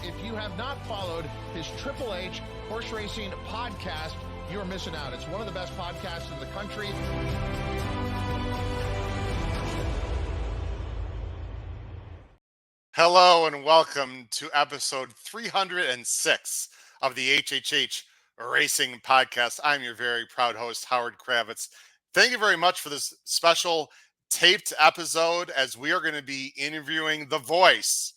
If you have not followed his Triple H Horse Racing podcast, you're missing out. It's one of the best podcasts in the country. Hello and welcome to episode 306 of the HHH Racing Podcast. I'm your very proud host, Howard Kravitz. Thank you very much for this special taped episode as we are going to be interviewing the voice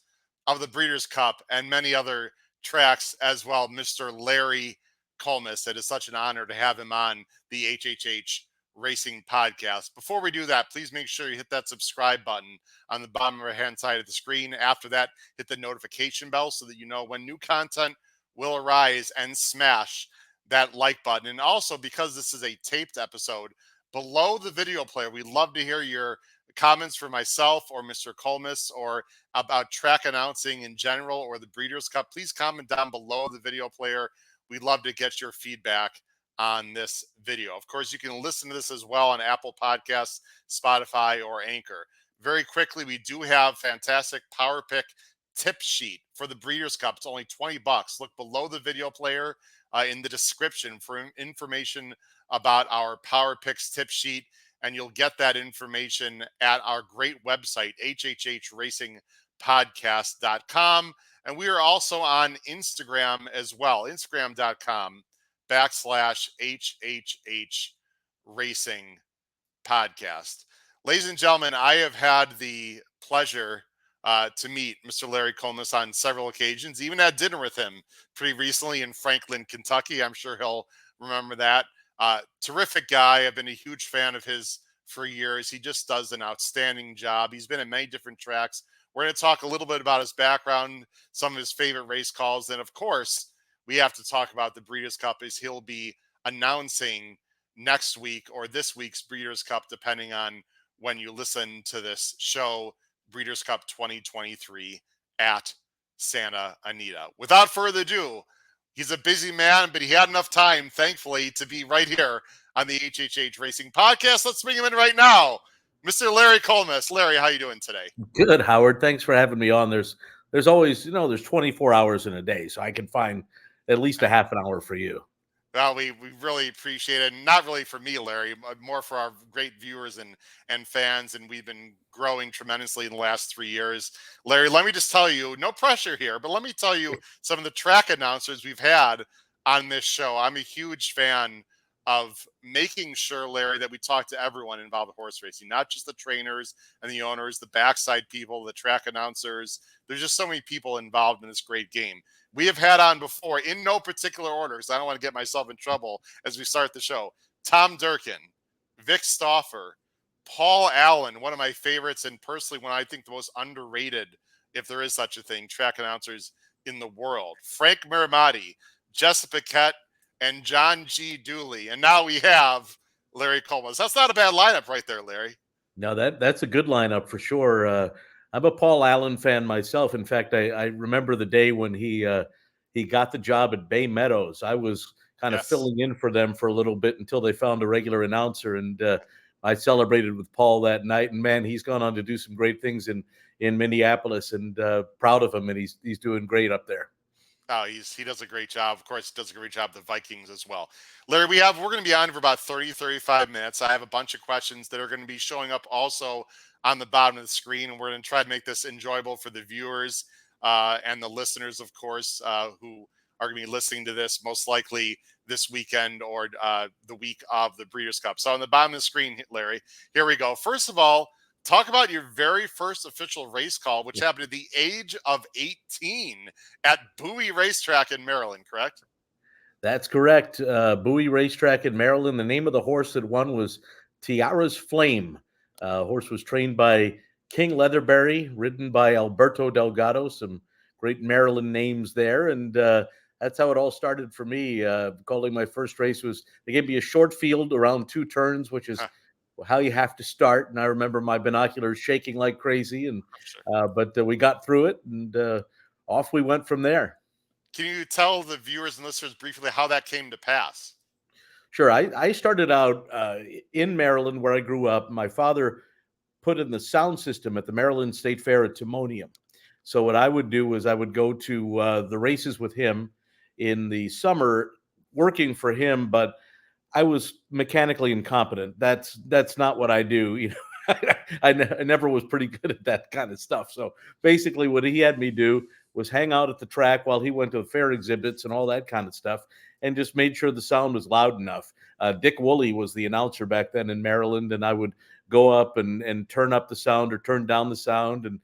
of the Breeders' Cup and many other tracks as well, Mr. Larry Collmus. It is such an honor to have him on the HHH Racing Podcast. Before we do that, please make sure you hit that subscribe button on the bottom right-hand side of the screen. After that, hit the notification bell so that you know when new content will arise, and smash that like button. And also, because this is a taped episode, below the video player, we'd love to hear your comments for myself or Mr. Collmus or about track announcing in general or the Breeders' Cup. Please comment down below the video player. We'd love to get your feedback on this video. Of course, you can listen to this as well on Apple Podcasts, Spotify, or Anchor. Very quickly, we do have fantastic Power Pick tip sheet for the Breeders' Cup. It's only $20. Look below the video player in the description for information about our Power Picks tip sheet, and you'll get that information at our great website, hhhracingpodcast.com. And we are also on Instagram as well, instagram.com/HHH Racing Podcast. Ladies and gentlemen, I have had the pleasure to meet Mr. Larry Collmus on several occasions, even had dinner with him pretty recently in Franklin, Kentucky. I'm sure he'll remember that. Terrific guy. I've been a huge fan of his for years. He just does an outstanding job. He's been at many different tracks. We're going to talk a little bit about his background, some of his favorite race calls, and of course, we have to talk about the Breeders' Cup as he'll be announcing next week or this week's Breeders' Cup, depending on when you listen to this show, Breeders' Cup 2023 at Santa Anita. Without further ado, he's a busy man, but he had enough time, thankfully, to be right here on the HHH Racing Podcast. Let's bring him in right now, Mr. Larry Collmus. Larry, how you doing today? Good, Howard. Thanks for having me on. There's always, there's 24 hours in a day, so I can find at least a half an hour for you. Well, we really appreciate it. Not really for me, Larry, more for our great viewers and fans. And we've been growing tremendously in the last 3 years. Larry, let me just tell you, no pressure here, but let me tell you some of the track announcers we've had on this show. I'm a huge fan of making sure, Larry, that we talk to everyone involved with horse racing, not just the trainers and the owners, the backside people, the track announcers. There's just so many people involved in this great game. We have had on before, in no particular order, because I don't want to get myself in trouble as we start the show, Tom Durkin, Vic Stauffer, Paul Allen, one of my favorites, and personally, one I think the most underrated, if there is such a thing, track announcers in the world, Frank Miramati, Jessica Paquette, and John G. Dooley. And now we have Larry Collmus. That's not a bad lineup right there, Larry. No, that's a good lineup for sure. I'm a Paul Allen fan myself. In fact, I remember the day when he got the job at Bay Meadows. I was kind of filling in for them for a little bit until they found a regular announcer, and I celebrated with Paul that night. And man, he's gone on to do some great things in Minneapolis, and proud of him. And he's doing great up there. Oh, he does a great job. Of course, he does a great job with the Vikings as well. Larry, we're going to be on for about 35 minutes. I have a bunch of questions that are going to be showing up also on the bottom of the screen, and we're going to try to make this enjoyable for the viewers and the listeners, of course, who are going to be listening to this most likely this weekend or the week of the Breeders' Cup. So on the bottom of the screen, Larry, here we go. First of all, talk about your very first official race call, which happened at the age of 18 at Bowie Racetrack in Maryland, correct? That's correct. Bowie Racetrack in Maryland. The name of the horse that won was Tiara's Flame. Horse was trained by King Leatherberry, ridden by Alberto Delgado, some great Maryland names there. And that's how it all started for me. Calling my first race they gave me a short field around 2 turns, which is how you have to start. And I remember my binoculars shaking like crazy, and but we got through it, and off we went from there. Can you tell the viewers and listeners briefly how that came to pass? Sure. I started out in Maryland, where I grew up. My father put in the sound system at the Maryland State Fair at Timonium. So what I would do was I would go to the races with him in the summer, working for him, but I was mechanically incompetent. That's not what I do. I never was pretty good at that kind of stuff. So basically, what he had me do was hang out at the track while he went to fair exhibits and all that kind of stuff, and just made sure the sound was loud enough. Dick Woolley was the announcer back then in Maryland, and I would go up and turn up the sound or turn down the sound. And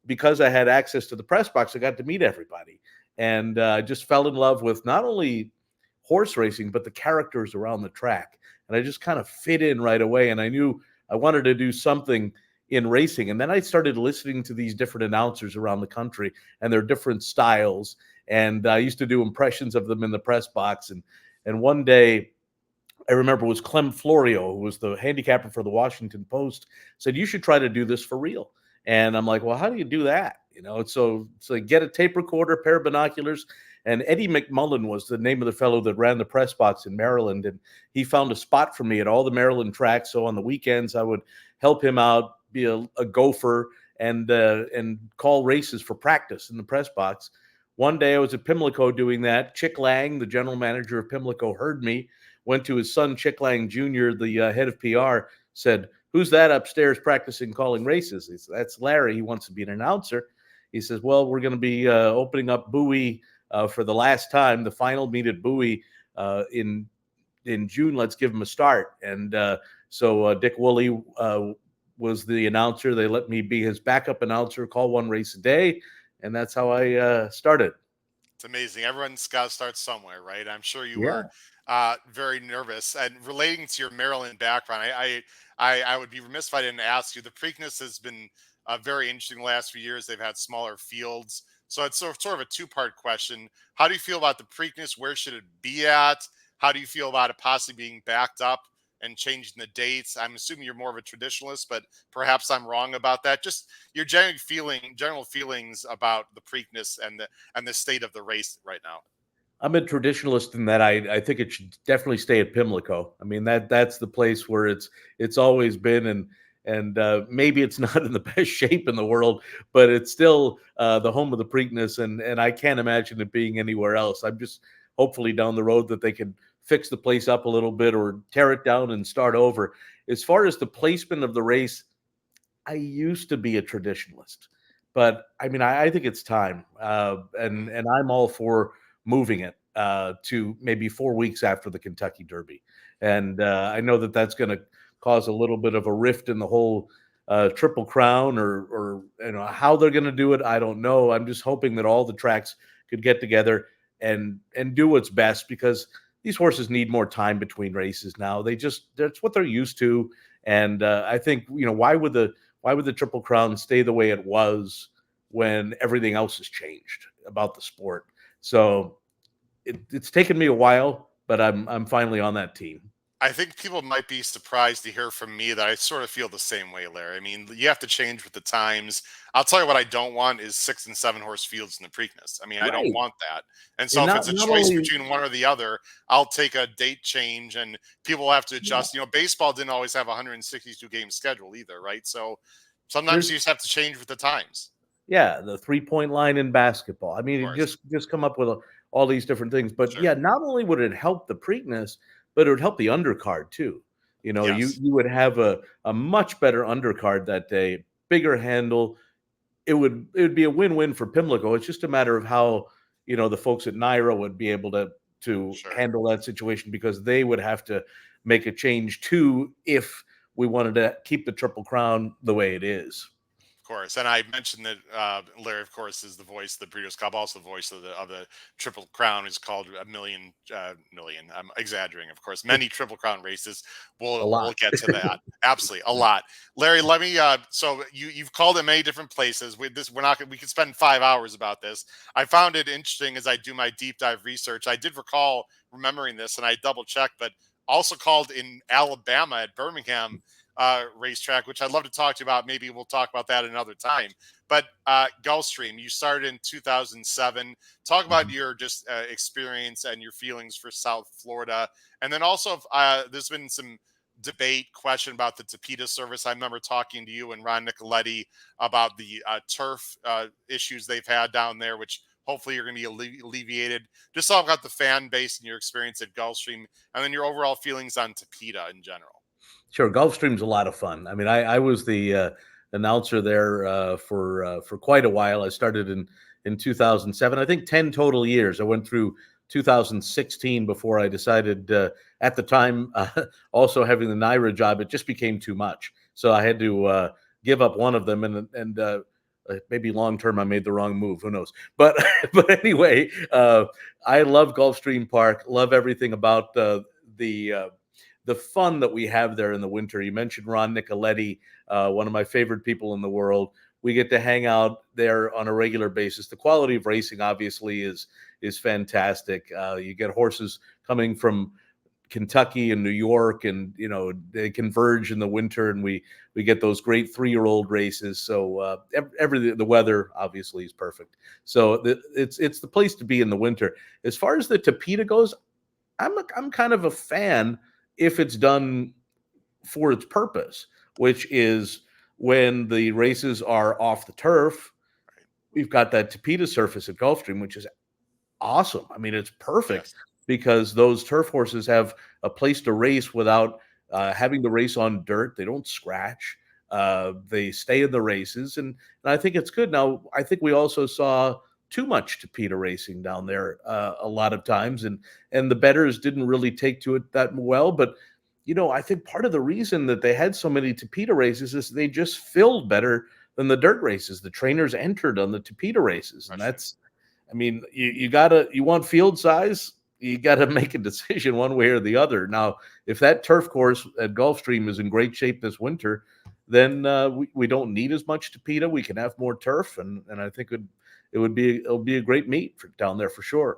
because I had access to the press box, I got to meet everybody, and I just fell in love with not only horse racing but the characters around the track. And I just kind of fit in right away. And I knew I wanted to do something in racing. And then I started listening to these different announcers around the country and their different styles. And I used to do impressions of them in the press box. And one day, I remember it was Clem Florio, who was the handicapper for the Washington Post, said, "You should try to do this for real." And I'm like, "Well, how do you do that?" So get a tape recorder, pair of binoculars. And Eddie McMullen was the name of the fellow that ran the press box in Maryland. And he found a spot for me at all the Maryland tracks. So on the weekends, I would help him out, be a gopher, and call races for practice in the press box. One day I was at Pimlico doing that. Chick Lang, the general manager of Pimlico, heard me, went to his son, Chick Lang Jr., the head of PR, said, "Who's that upstairs practicing calling races?" He said, "That's Larry. He wants to be an announcer." He says, "Well, we're going to be opening up Bowie for the last time, the final meet at Bowie in June. Let's give him a start." And so Dick Woolley was the announcer. They let me be his backup announcer, call one race a day, and that's how I started. It's amazing. Everyone's got to start somewhere, right? I'm sure you were Yeah. very nervous. And relating to your Maryland background, I would be remiss if I didn't ask you. The Preakness has been very interesting the last few years. They've had smaller fields. So it's sort of a two-part question. How do you feel about the Preakness? Where should it be at? How do you feel about it possibly being backed up and changing the dates? I'm assuming you're more of a traditionalist, but perhaps I'm wrong about that. Just your general feelings about the Preakness and the state of the race right now. I'm a traditionalist in that I think it should definitely stay at Pimlico. I mean, that's the place where it's always been. And maybe it's not in the best shape in the world, but it's still the home of the Preakness, and I can't imagine it being anywhere else. I'm just hopefully down the road that they can fix the place up a little bit or tear it down and start over. As far as the placement of the race, I used to be a traditionalist, but I mean, I think it's time, and I'm all for moving it to maybe 4 weeks after the Kentucky Derby. And I know that that's going to cause a little bit of a rift in the whole Triple Crown, or how they're going to do it. I don't know. I'm just hoping that all the tracks could get together and do what's best, because these horses need more time between races now. That's what they're used to. And I think, why would the Triple Crown stay the way it was when everything else has changed about the sport? So it's taken me a while, but I'm finally on that team. I think people might be surprised to hear from me that I sort of feel the same way, Larry. I mean, you have to change with the times. I'll tell you what I don't want is 6 and 7 horse fields in the Preakness. I mean, I don't Right. want that. And so And if it's not a not choice only between one or the other, I'll take a date change, and people will have to yeah, adjust. Baseball didn't always have a 162 game schedule either, right? So sometimes there's you just have to change with the times. yeah, the 3-point line in basketball. I Of mean, course. just come up with all these different things. But Sure. yeah, not only would it help the Preakness, but it would help the undercard too. You Yes. you would have a much better undercard that day, bigger handle. It would be a win-win for Pimlico. It's just a matter of how, the folks at Naira would be able to Sure. handle that situation, because they would have to make a change too if we wanted to keep the Triple Crown the way it is. Course, and I mentioned that Larry, of course, is the voice of the Breeders' Cup, also the voice of the Triple Crown. Is called a million. I'm exaggerating, of course. Many Triple Crown races. A We'll lot. get to that. Absolutely, a lot. Larry, let me. So you've called it many different places. We're not. We could spend 5 hours about this. I found it interesting as I do my deep dive research. I did recall remembering this, and I double checked, but also called in Alabama at Birmingham racetrack, which I'd love to talk to you about. Maybe we'll talk about that another time. But Gulfstream, you started in 2007. Talk about Mhm. your just experience and your feelings for South Florida. And then also, there's been some debate question about the Tapeta service. I remember talking to you and Ron Nicoletti about the turf issues they've had down there, which hopefully you're going to be alleviated. Just talk about the fan base and your experience at Gulfstream, and then your overall feelings on Tapeta in general. Sure, Gulfstream's a lot of fun. I mean, I was the announcer there for quite a while. I started in 2007. I think 10 total years. I went through 2016 before I decided. At the time, also having the NYRA job, it just became too much. So I had to give up one of them, and maybe long term I made the wrong move. Who knows? But but anyway, I love Gulfstream Park. Love everything about the fun that we have there in the winter. You mentioned Ron Nicoletti, one of my favorite people in the world. We get to hang out there on a regular basis. The quality of racing obviously is fantastic. You get horses coming from Kentucky and New York, and they converge in the winter, and we get those great 3-year-old races. So the weather obviously is perfect. So it's the place to be in the winter. As far as the Tapeta goes, I'm kind of a fan if it's done for its purpose, which is when the races are off the turf. We've got that Tapeta surface at Gulfstream, which is awesome. I mean, it's perfect because those turf horses have a place to race without having to race on dirt. They don't scratch. They stay in the races, and I think it's good. Now, I think we also saw too much Tapeta racing down there a lot of times, and the bettors didn't really take to it that well. But I think part of the reason that they had so many Tapeta races is they just filled better than the dirt races. The trainers entered on the Tapeta races, and I mean, you want field size, you got to make a decision one way or the other. Now, if that turf course at Gulfstream is in great shape this winter, then we don't need as much Tapeta. We can have more turf, and I think it'll be a great meet down there for sure.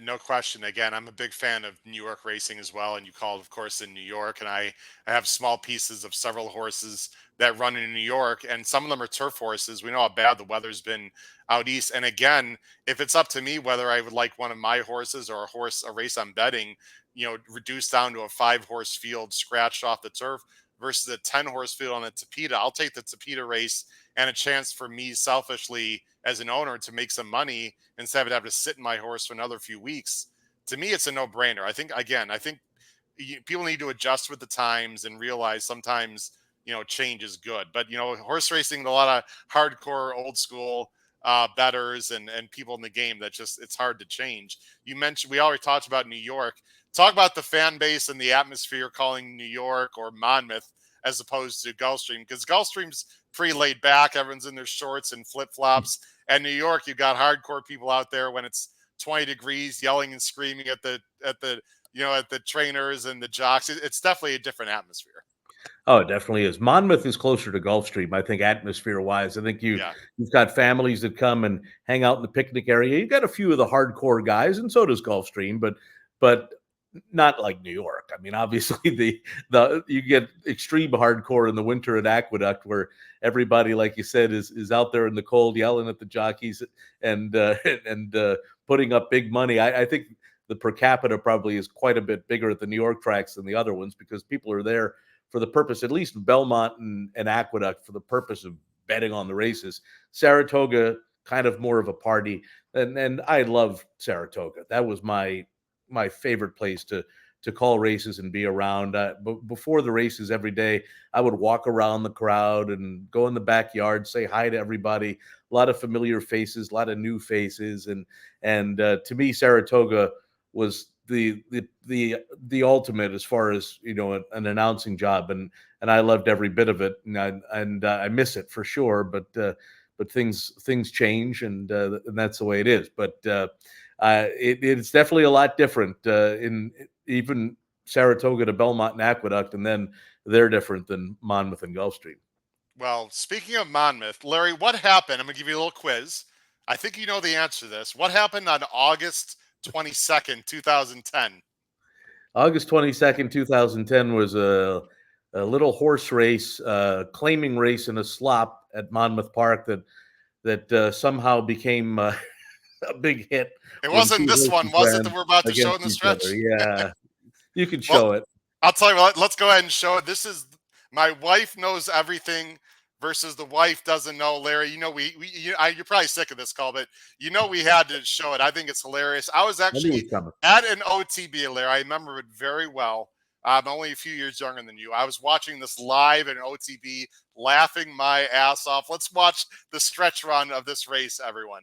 No question. Again, I'm a big fan of New York racing as well. And you called, of course, in New York. And I have small pieces of several horses that run in New York. And some of them are turf horses. We know how bad the weather's been out east. And again, if it's up to me whether I would like one of my horses or a race I'm betting, reduced down to a 5-horse field scratched off the turf versus a 10-horse field on the Tapeta, I'll take the Tapeta race and a chance for me selfishly as an owner to make some money instead of having to sit in my horse for another few weeks. To me, it's a no-brainer. I think people need to adjust with the times and realize sometimes, change is good. But, horse racing, a lot of hardcore, old school bettors and people in the game that it's hard to change. You mentioned, we already talked about New York. Talk about the fan base and the atmosphere calling New York or Monmouth as opposed to Gulfstream, because Gulfstream's pretty laid back. Everyone's in their shorts and flip flops. And New York, you've got hardcore people out there when it's 20 degrees, yelling and screaming at the trainers and the jocks. It's definitely a different atmosphere. Oh, it definitely is. Monmouth is closer to Gulfstream, I think, atmosphere-wise. I think you've got families that come and hang out in the picnic area. You've got a few of the hardcore guys, and so does Gulfstream, but not like New York. I mean, obviously you get extreme hardcore in the winter at Aqueduct, where everybody, like you said, is out there in the cold yelling at the jockeys and putting up big money. I think the per capita probably is quite a bit bigger at the New York tracks than the other ones, because people are there for the purpose, at least Belmont and Aqueduct, for the purpose of betting on the races. Saratoga, kind of more of a party, and I love Saratoga. That was my favorite place to call races and be around. Before the races every day, I would walk around the crowd and go in the backyard, say hi to everybody. A lot of familiar faces, a lot of new faces, and to me, Saratoga was the ultimate as far as an announcing job, and I loved every bit of it, and I miss it for sure. But things change, and that's the way it is. But it's definitely a lot different in even Saratoga to Belmont and Aqueduct, and then they're different than Monmouth and Gulfstream. Well, speaking of Monmouth, Larry, what happened? I'm going to give you a little quiz. I think you know the answer to this. What happened on August 22nd, 2010? August 22nd, 2010 was a little horse race, claiming race in a slop at Monmouth Park that somehow became a big hit. It wasn't this one, was it, that we're about to show in the stretch? Yeah, you can show it. I'll tell you what, let's go ahead and show it. This is My Wife Knows Everything versus The Wife Doesn't Know. Larry, you're probably sick of this call, but we had to show it. I think it's hilarious. I was I knew it was actually coming. at an OTB, Larry. I remember it very well. I'm only a few years younger than you. I was watching this live at an OTB, laughing my ass off. Let's watch the stretch run of this race, everyone.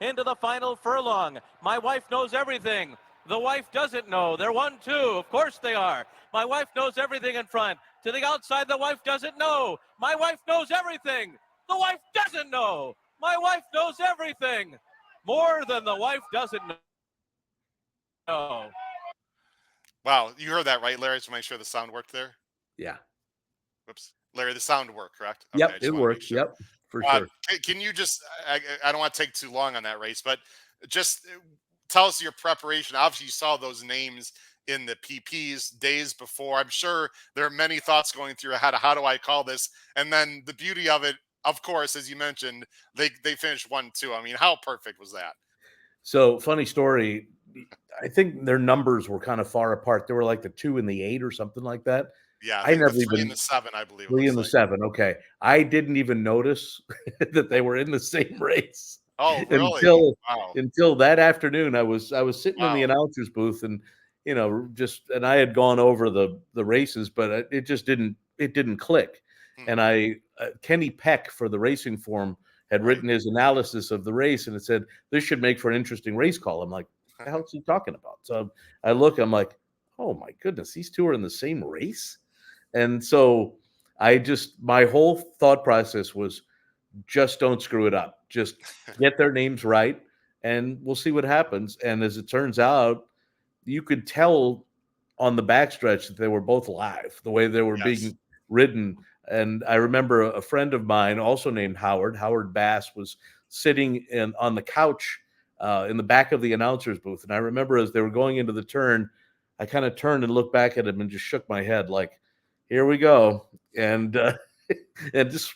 Into the final furlong. My Wife Knows Everything. The Wife Doesn't Know. They're 1-2. Of course they are. My Wife Knows Everything in front. To the outside, The Wife Doesn't Know. My Wife Knows Everything. The Wife Doesn't Know. My Wife Knows Everything. More than The Wife Doesn't Know. Wow, you heard that right, Larry? To make sure the sound worked there. Yeah. Whoops, Larry, the sound worked, correct? Okay, Yep, it worked. Sure. Yep, for sure. Can you just? I don't want to take too long on that race, but just tell us your preparation. Obviously, you saw those names in the PPs days before. I'm sure there are many thoughts going through your head. How do I call this? And then the beauty of it, of course, as you mentioned, they finished 1-2. I mean, how perfect was that? So funny story. I think their numbers were kind of far apart. They were like the 2 and the 8 or something like that. Yeah, I never the 3 even and the 7, I believe. 3 and the 7. Okay, I didn't even notice that they were in the same race. Oh, really? Until that afternoon. I was sitting in the Wow. announcer's booth, and and I had gone over the races, but it just didn't click. And Kenny Peck for the Racing Form had written his analysis of the race, and it said this should make for an interesting race call. I'm like, what the hell is he talking about? So I'm like, oh my goodness, these two are in the same race. And so my whole thought process was just don't screw it up. Just get their names right, and we'll see what happens. And as it turns out, you could tell on the backstretch that they were both live, the way they were being ridden. And I remember a friend of mine, also named Howard Bass, was sitting on the couch in the back of the announcer's booth. And I remember as they were going into the turn, I kind of turned and looked back at him and just shook my head like, here we go. And and just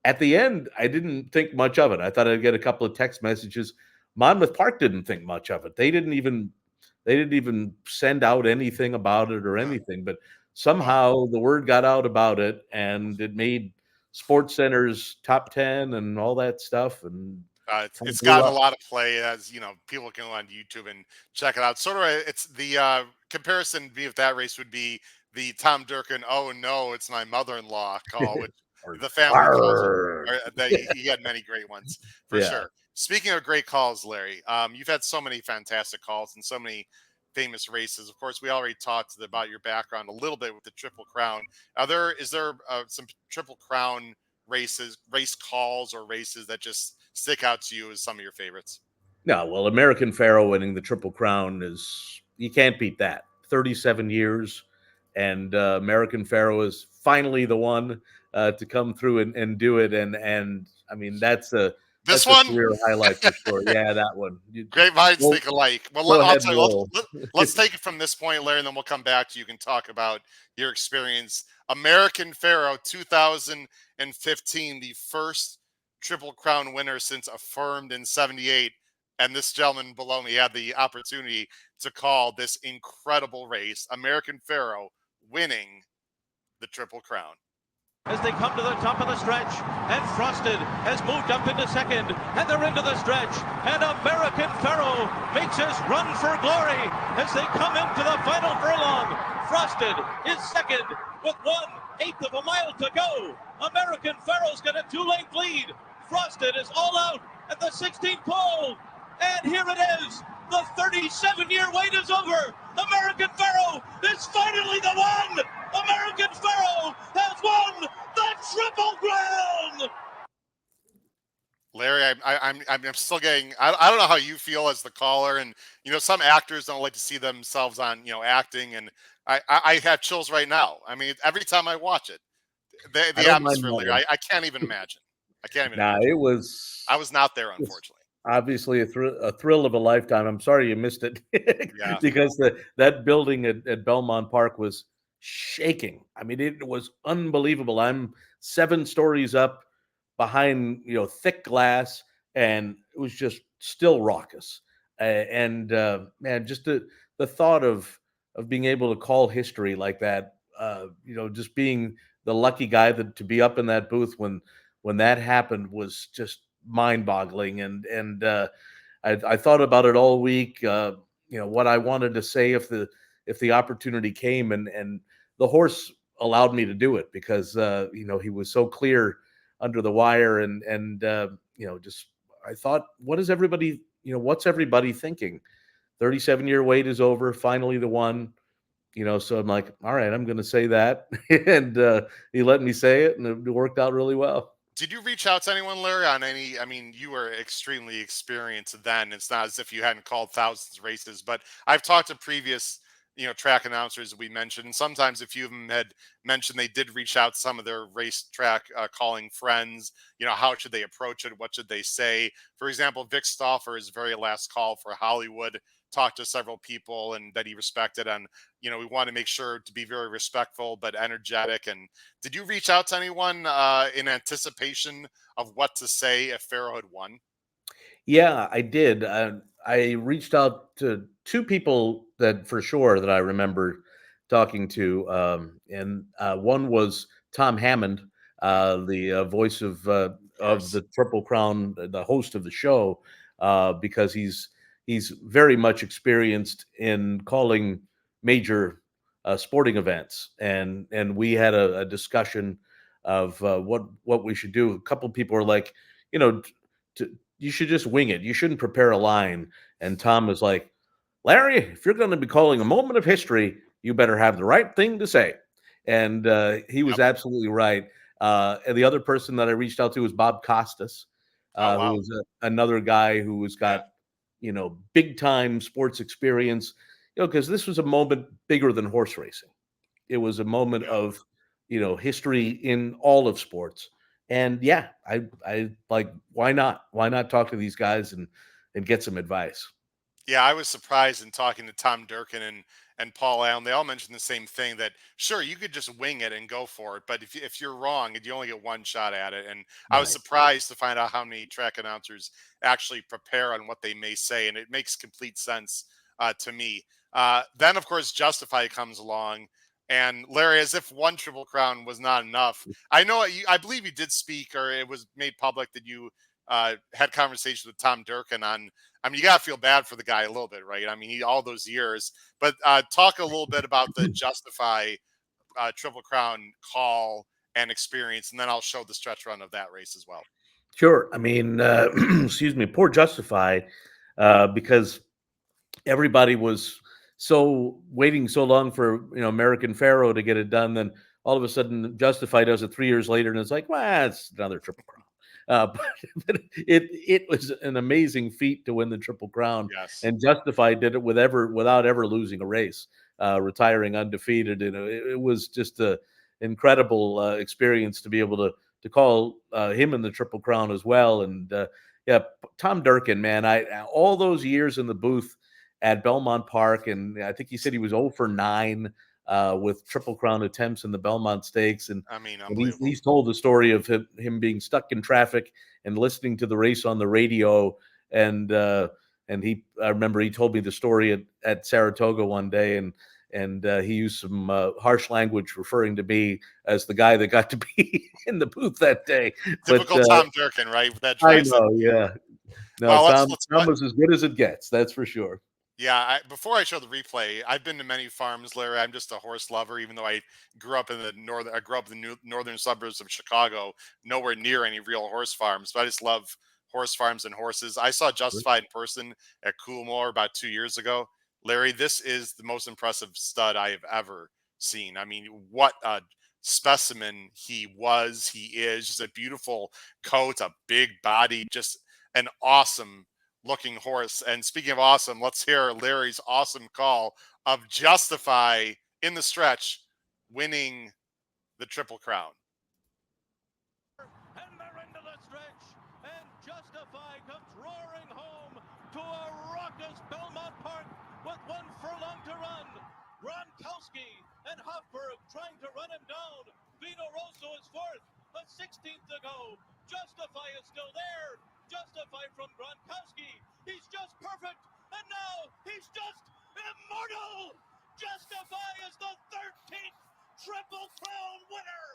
at the end, I didn't think much of it. I thought I'd get a couple of text messages. Monmouth Park didn't think much of it. They didn't even send out anything about it or anything, but somehow the word got out about it, and it made Sports Center's top 10 and all that stuff. And it's gotten a lot of play, as people can go on YouTube and check it out. Sort of, it's the comparison with that race would be the Tom Durkin, "Oh no, it's my mother-in-law" call, which the family calls. He had many great ones for sure. Speaking of great calls, Larry, you've had so many fantastic calls and so many famous races. Of course, we already talked about your background a little bit with the Triple Crown. Is there some Triple Crown race calls or races that just stick out to you as some of your favorites? No, well, American Pharoah winning the Triple Crown you can't beat that. 37 years, and American Pharoah is finally the one to come through and do it. And I mean, that's a career highlight for sure. Yeah, that one. Great minds think alike. Well, let's take it from this point, Larry, and then we'll come back to you and talk about your experience. American Pharoah 2015, the first Triple Crown winner since affirmed in 78. And this gentleman below me had the opportunity to call this incredible race. American Pharoah winning the Triple Crown. As they come to the top of the stretch, and Frosted has moved up into second, and they're into the stretch, and American Pharoah makes his run for glory as they come into the final furlong. Frosted is second with 1/8 of a mile to go. American Pharoah's got a 2-length lead. Frosted is all out at the 16th pole, and here it is. The 37-year wait is over. American Pharoah is finally the one. American Pharoah has won the Triple Crown. Larry, I'm still getting. I don't know how you feel as the caller, and some actors don't like to see themselves on acting, and I have chills right now. I mean, every time I watch it, the atmosphere, Larry, I can't even imagine. I can't even. Imagine. I was not there, unfortunately. Obviously, a thrill of a lifetime. I'm sorry you missed it because that building at Belmont Park was shaking. I mean, it was unbelievable. I'm 7 stories up behind thick glass, and it was just still raucous. Man, just the thought of of being able to call history like that. Just being the lucky guy to be up in that booth when that happened was just mind-boggling. And I thought about it all week. What I wanted to say if the opportunity came, and the horse allowed me to do it because he was so clear under the wire, and just I thought, what's everybody thinking? 37-year wait is over. Finally, the one. So I'm like, all right, I'm going to say that, and he let me say it, and it worked out really well. Did you reach out to anyone, Larry, on any? I mean, you were extremely experienced then. It's not as if you hadn't called thousands of races, but I've talked to previous, track announcers we mentioned, and sometimes a few of them had mentioned they did reach out to some of their racetrack calling friends. How should they approach it? What should they say? For example, Vic Stauffer, his very last call for Hollywood, talked to several people and that he respected, and we want to make sure to be very respectful but energetic. And did you reach out to anyone in anticipation of what to say if Pharaoh had won? Yeah, I did. I reached out to two people that for sure that I remember talking to, and one was Tom Hammond, the voice Of of course. the Triple Crown, the host of the show, because he's very much experienced in calling major sporting events, and we had a discussion of what we should do. A couple people are like, you know, t- you should just wing it. You shouldn't prepare a line. And Tom was like, Larry, if you're going to be calling a moment of history, you better have the right thing to say. And he was Yep. absolutely right. And the other person that I reached out to was Bob Costas, Oh who wow. was another guy who has Yeah. got, big time sports experience, because this was a moment bigger than horse racing. It was a moment Yeah. of, history in all of sports. And yeah, I like, why not? Why not talk to these guys and get some advice? Yeah, I was surprised in talking to Tom Durkin and Paul Allen. They all mentioned the same thing, that sure you could just wing it and go for it, but if you're wrong, you only get one shot at it. And I was Right. surprised to find out how many track announcers actually prepare on what they may say, and it makes complete sense to me. Then of course Justify comes along, and Larry, as if one Triple Crown was not enough. I know I believe you did speak, or it was made public that you had conversations with Tom Durkin on. I mean, you got to feel bad for the guy a little bit, right? I mean, all those years. But talk a little bit about the Justify Triple Crown call and experience, and then I'll show the stretch run of that race as well. Sure. I mean, excuse me, poor Justify, because everybody was so waiting so long for American Pharaoh to get it done. Then all of a sudden, Justify does it 3 years later, and it's like, well, it's another Triple Crown. But it was an amazing feat to win the Triple Crown, Yes. and Justify did it without ever losing a race, retiring undefeated. It was just a incredible experience to be able to call him in the Triple Crown as well. And yeah, Tom Durkin, man, I all those years in the booth at Belmont Park, and I think he said he was 0 for 9 with Triple Crown attempts in the Belmont Stakes, and I mean, and unbelievable. he's told the story of him being stuck in traffic and listening to the race on the radio, and I remember he told me the story at Saratoga one day, and he used some harsh language referring to me as the guy that got to be in the booth that day. But Typical Tom Durkin, right? With that I dry sense know, of humor. yeah, no, Well, Tom was as good as it gets. That's for sure. yeah, before I show the replay, I've been to many farms, Larry. I'm just a horse lover, even though I grew up in the northern. I grew up in the northern suburbs of Chicago, nowhere near any real horse farms. But I just love horse farms and horses. I saw Justified in person at Coolmore about 2 years ago. Larry, this is the most impressive stud I have ever seen. I mean, what a specimen he was. He is just a beautiful coat, a big body, just an awesome looking horse. And speaking of awesome, let's hear Larry's awesome call of Justify in the stretch, winning the Triple Crown. And they're into the stretch, and Justify comes roaring home to a raucous Belmont Park with 1 furlong to run. Gronkowski and Hofberg trying to run him down. Vino Rosso is fourth, a 16th to go. Justify is still there. Justify from Gronkowski. He's just perfect, and now he's just immortal. Justify is the 13th Triple Crown winner.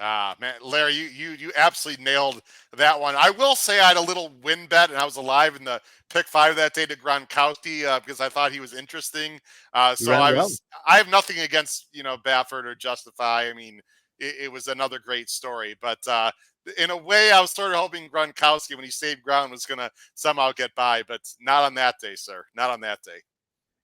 Ah, man, Larry, you absolutely nailed that one. I will say I had a little win bet, and I was alive in the pick 5 that day to Gronkowski because I thought he was interesting. You So ran well. I have nothing against Baffert or Justify. I mean, it was another great story, but in a way, I was sort of hoping Gronkowski, when he saved ground, was going to somehow get by, but not on that day, sir. Not on that day.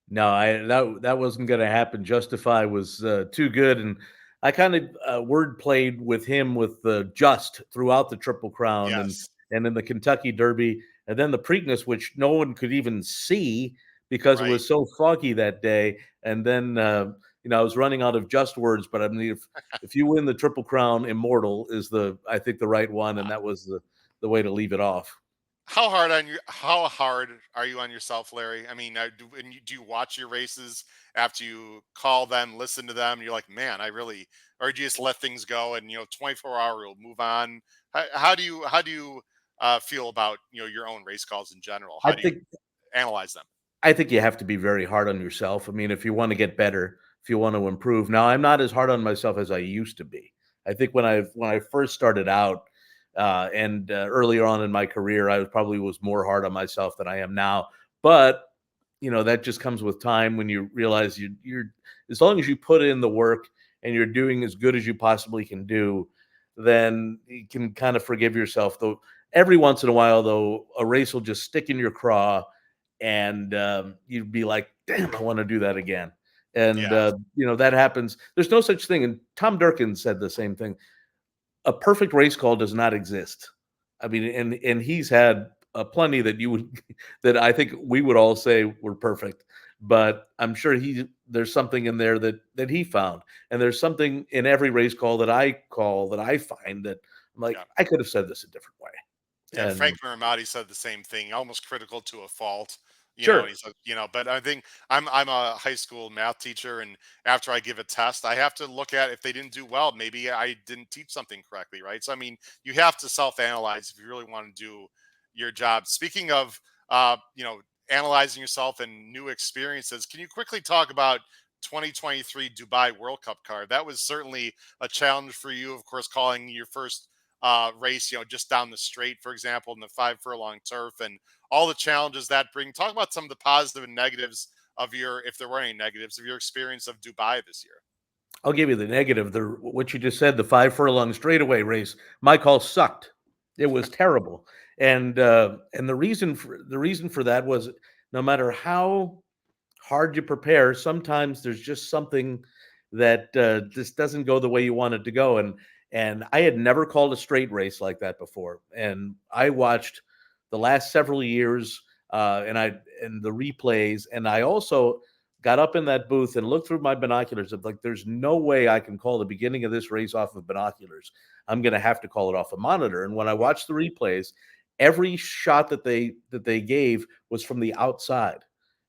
No, that wasn't going to happen. Justify was too good, and I kind of word played with him with the just throughout the Triple Crown Yes. and in the Kentucky Derby, and then the Preakness, which no one could even see because it Right. was so foggy that day. And then I was running out of just words, but I mean, if you win the Triple Crown, Immortal is I think the right one, and that was the way to leave it off. How hard are you on yourself, Larry? I mean, do you watch your races after you call them, listen to them? And you're like, man, or do you just let things go and 24-hour rule, move on? How do you feel about your own race calls in general? I How do you think analyze them? I think you have to be very hard on yourself. I mean, if you want to get better, if you want to improve. Now, I'm not as hard on myself as I used to be. I think when I first started out and earlier on in my career, I was more hard on myself than I am now. But that just comes with time when you realize you're as long as you put in the work and you're doing as good as you possibly can do, then you can kind of forgive yourself. Though every once in a while, though, a race will just stick in your craw and you'd be like, "Damn, I want to do that again." And Yes. that happens. There's no such thing. And Tom Durkin said the same thing. A perfect race call does not exist. I mean, and he's had plenty that that I think we would all say were perfect. But I'm sure there's something in there that he found, and there's something in every race call that I find that I'm like, Yeah. I could have said this a different way. Yeah, And Frank Maramati said the same thing, almost critical to a fault. And sure, he's like, but I think I'm a high school math teacher, and after I give a test, I have to look at if they didn't do well, maybe I didn't teach something correctly, right? So I mean, you have to self-analyze if you really want to do your job. Speaking of analyzing yourself and new experiences, can you quickly talk about 2023 Dubai World Cup card? That was certainly a challenge for you, of course, calling your first race, just down the straight, for example, in the 5 furlong turf, and all the challenges that bring. Talk about some of the positive and negatives of if there were any negatives, of your experience of Dubai this year. I'll give you the negative. What you just said, the 5 furlong straightaway race, my call sucked. It was terrible, and the reason for that was no matter how hard you prepare, sometimes there's just something that just doesn't go the way you want it to go. And I had never called a straight race like that before, and I watched the last several years and the replays, and I also got up in that booth and looked through my binoculars of like, there's no way I can call the beginning of this race off of binoculars. I'm going to have to call it off a monitor. And when I watched the replays, every shot that they gave was from the outside,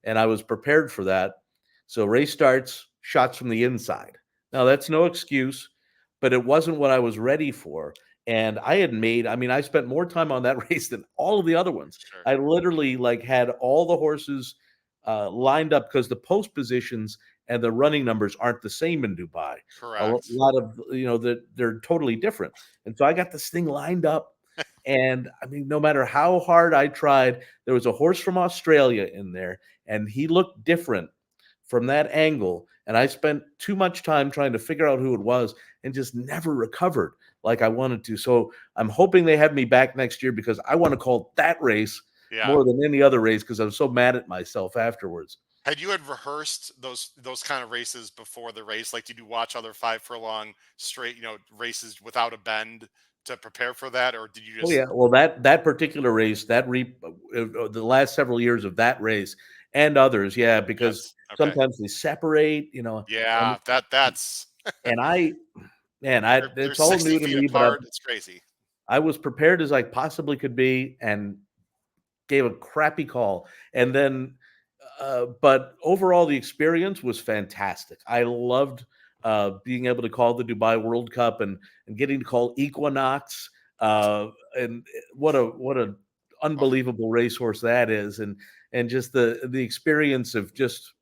and I was prepared for that. So race starts, shots from the inside. Now that's no excuse, but it wasn't what I was ready for. And I spent more time on that race than all of the other ones. Sure. I literally had all the horses lined up because the post positions and the running numbers aren't the same in Dubai. A Correct. lot of they're totally different, and so I got this thing lined up. And I mean, no matter how hard I tried, there was a horse from Australia in there, and he looked different from that angle. And I spent too much time trying to figure out who it was and just never recovered like I wanted to. So I'm hoping they have me back next year because I want to call that race Yeah. more than any other race because I was so mad at myself afterwards. Had you rehearsed those kind of races before the race? Like, did you watch other 5 furlong straight, races without a bend to prepare for that, or did you Oh just? yeah, well that particular race, the last several years of that race and others, yeah, because Yes. Okay. sometimes they separate, and Yeah. That's and I man, I they're it's all 60 new to feet me, but apart. It's crazy. I was prepared as I possibly could be and gave a crappy call. And then but overall the experience was fantastic. I loved being able to call the Dubai World Cup and getting to call Equinox and what a Oh, unbelievable racehorse that is, and just the experience of just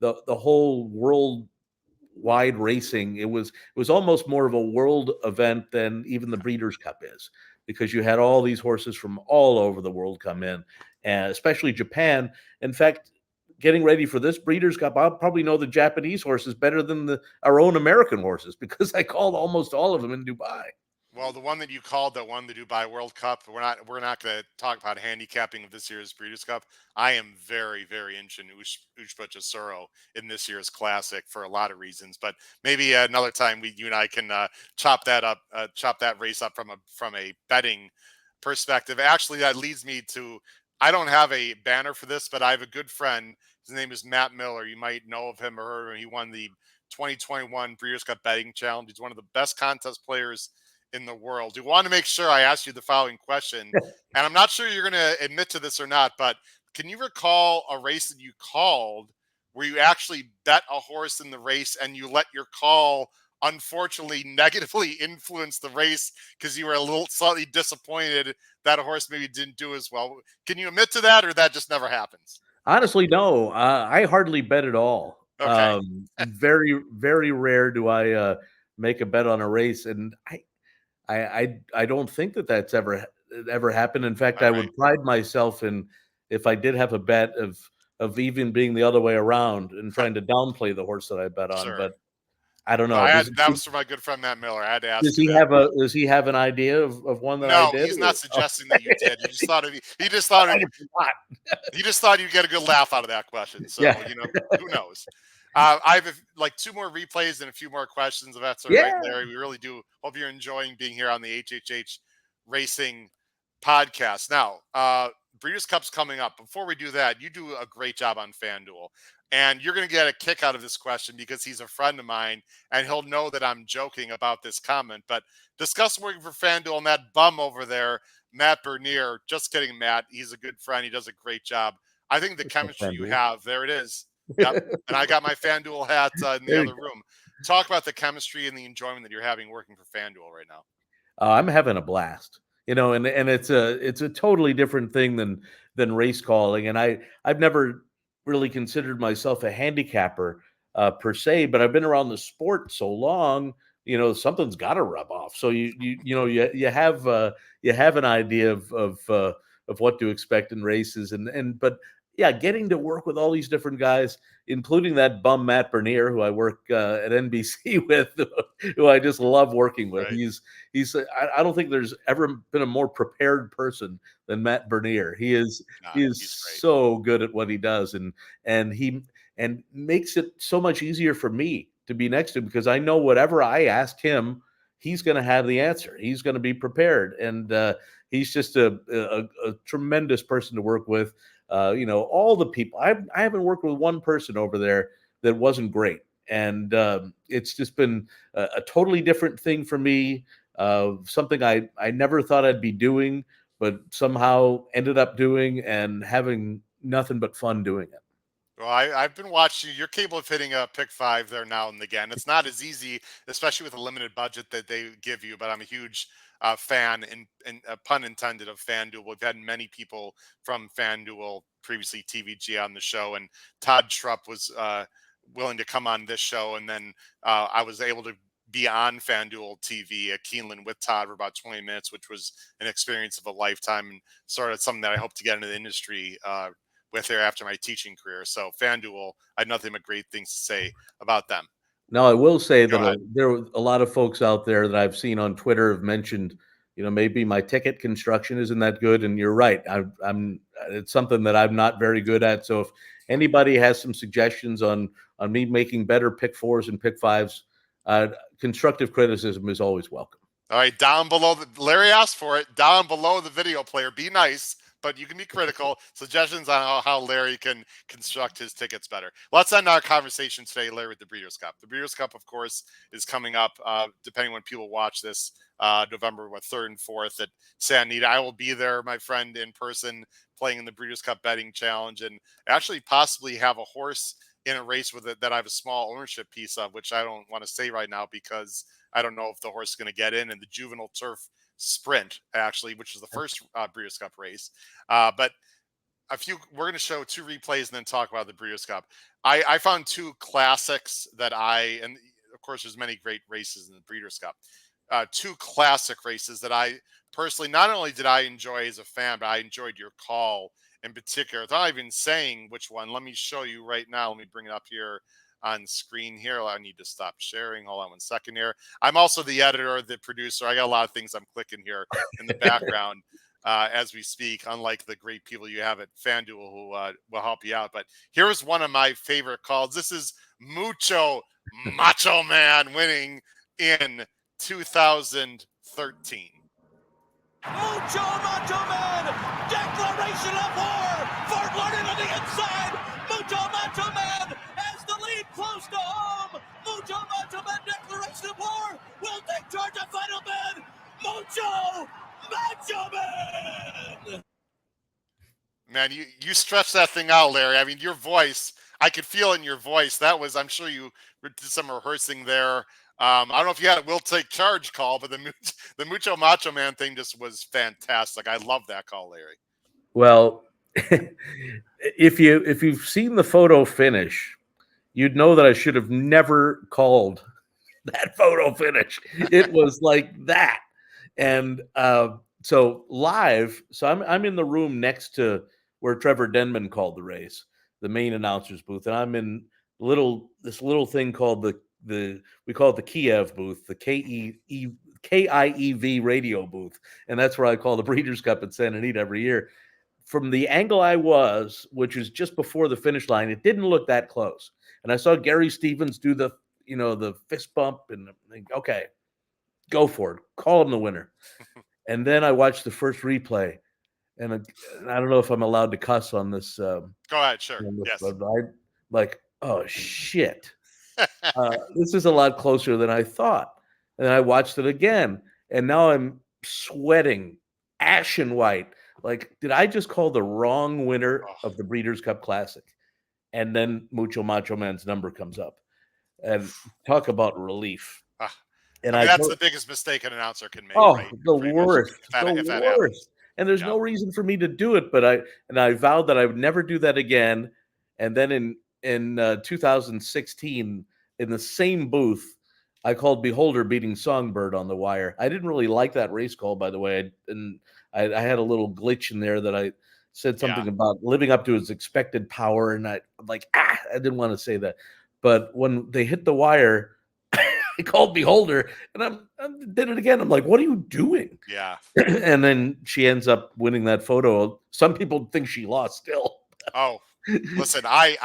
the whole worldwide racing. It was almost more of a world event than even the Breeders' Cup is, because you had all these horses from all over the world come in, and especially Japan. In fact, getting ready for this Breeders' Cup, I'll probably know the Japanese horses better than our own American horses, because I called almost all of them in Dubai. Well, the one that you called that won the Dubai World Cup, we're not going to talk about handicapping of this year's Breeders' Cup. I am very, very interested in Ushba Jasuro in this year's Classic for a lot of reasons. But maybe another time you and I can chop that race up from a betting perspective. Actually, that leads me to, I don't have a banner for this, but I have a good friend. His name is Matt Miller. You might know of him or heard of him. He won the 2021 Breeders' Cup betting challenge. He's one of the best contest players in the world. We want to make sure I ask you the following question, and I'm not sure you're going to admit to this or not, but can you recall a race that you called where you actually bet a horse in the race and you let your call unfortunately negatively influence the race because you were a little slightly disappointed that a horse maybe didn't do as well? Can you admit to that, or that just never happens? Honestly, no. I hardly bet at all. Okay. Very, very rare do I make a bet on a race, and I don't think that that's ever happened. In fact, All I right. would pride myself in, if I did have a bet, of even being the other way around and trying to downplay the horse that I bet on. Sure. But I don't Well, know. that was for my good friend Matt Miller. I had to ask Does you he that. have does he have an idea of one that I No, did? he's not Oh, suggesting that you did. He just I thought might have forgot. he just thought you'd get a good laugh out of that question. So, Yeah. who knows? I have like two more replays and a few more questions, if that's all right, Yeah. Larry. We really do hope you're enjoying being here on the HHH Racing podcast. Now, Breeders' Cup's coming up. Before we do that, you do a great job on FanDuel. And you're going to get a kick out of this question because he's a friend of mine and he'll know that I'm joking about this comment. But discuss working for FanDuel and that bum over there, Matt Bernier. Just kidding, Matt. He's a good friend. He does a great job. I think the chemistry you FanDuel. have, there it is. Yep. And I got my FanDuel hat in the There you other room. Talk about the chemistry and the enjoyment that you're having working for FanDuel right now. I'm having a blast, and it's a totally different thing than race calling. And I've never really considered myself a handicapper per se, but I've been around the sport so long, something's got to rub off. So you have an idea of what to expect in races, but yeah, getting to work with all these different guys, including that bum Matt Bernier, who I work at NBC with, who I just love working with. Right. I don't think there's ever been a more prepared person than Matt Bernier. He is He's great. so good at what he does, and he makes it so much easier for me to be next to him, because I know whatever I ask him, he's going to have the answer. He's going to be prepared, and he's just a tremendous person to work with. All the people, I haven't worked with one person over there that wasn't great. And it's just been a totally different thing for me, something I never thought I'd be doing, but somehow ended up doing and having nothing but fun doing it. Well, I've been watching. You're capable of hitting a pick five there now and again. It's not as easy, especially with a limited budget that they give you. But I'm a huge fan, and pun intended, of FanDuel. We've had many people from FanDuel, previously TVG, on the show, and Todd Trupp was willing to come on this show, and then I was able to be on FanDuel TV at Keeneland with Todd for about 20 minutes, which was an experience of a lifetime, and sort of something that I hope to get into the industry with her after my teaching career. So FanDuel, I had nothing but great things to say about them. Now, I will say Go that ahead. there are a lot of folks out there that I've seen on Twitter have mentioned, maybe my ticket construction isn't that good. And you're right. It's something that I'm not very good at. So if anybody has some suggestions on me making better pick fours and pick fives, constructive criticism is always welcome. All right, down below, Larry asked for it, down below the video player. Be nice, but you can be critical. Suggestions on how Larry can construct his tickets better. Let's end our conversation today, Larry, with the Breeders' Cup. The Breeders' Cup, of course, is coming up, depending when people watch this, November 3rd and 4th at Santa Anita. I will be there, my friend, in person, playing in the Breeders' Cup betting challenge, and actually possibly have a horse in a race with it that I have a small ownership piece of, which I don't want to say right now because I don't know if the horse is going to get in the juvenile turf sprint, actually, which is the first Breeders' Cup race. But we're going to show 2 replays and then talk about the Breeders' Cup. I found 2 classics and of course there's many great races in the Breeders' Cup. 2 classic races that I personally, not only did I enjoy as a fan, but I enjoyed your call in particular. Without even saying which one, let me show you right now. Let me bring it up here on screen here. I need to stop sharing. Hold on 1 second here. I'm also the editor, the producer. I got a lot of things I'm clicking here in the background as we speak, unlike the great people you have at FanDuel who will help you out. But here's one of my favorite calls. This is Mucho Macho Man winning in 2013. Mucho Macho Man! Declaration of war! Fort Lauderdale on the inside! Mucho Macho Man has the lead close to home! Mucho Macho Man declaration of war! Will take charge of final bid! Mucho Macho Man! Man, you stretched that thing out, Larry. I mean, your voice, I could feel it in your voice. That was, I'm sure you did some rehearsing there. I don't know if you had a "will take charge" call, but the Mucho Macho Man thing just was fantastic. I love that call, Larry. Well, if you've seen the photo finish, you'd know that I should have never called that photo finish. It was like that. And so live, so I'm in the room next to where Trevor Denman called the race, the main announcer's booth, and I'm in this little thing called we call it the Kiev booth, the KIEV radio booth, and that's where I call the Breeders' Cup at Santa Anita every year. From the angle I was, which is just before the finish line, it didn't look that close, and I saw Gary Stevens do the fist bump, and I'm like, okay, go for it, call him the winner. And then I watched the first replay, and I don't know if I'm allowed to cuss on this. Go ahead, sure. Yes. But I like, oh shit, this is a lot closer than I thought. And I watched it again, and now I'm sweating, ashen white. Like, did I just call the wrong winner of the Breeders' Cup Classic? And then Mucho Macho Man's number comes up, and talk about relief. And that's the biggest mistake an announcer can make. Oh, right? the worst. The worst. And there's no reason for me to do it, but I vowed that I would never do that again. And then in 2016, in the same booth, I called Beholder beating Songbird on the wire. I didn't really like that race call, by the way. I had a little glitch in there that I said something about living up to his expected power, and I'm like, I didn't want to say that. But when they hit the wire, I called Beholder, and I did it again. I'm like, what are you doing? Yeah. And then she ends up winning that photo. Some people think she lost still. Oh, listen, I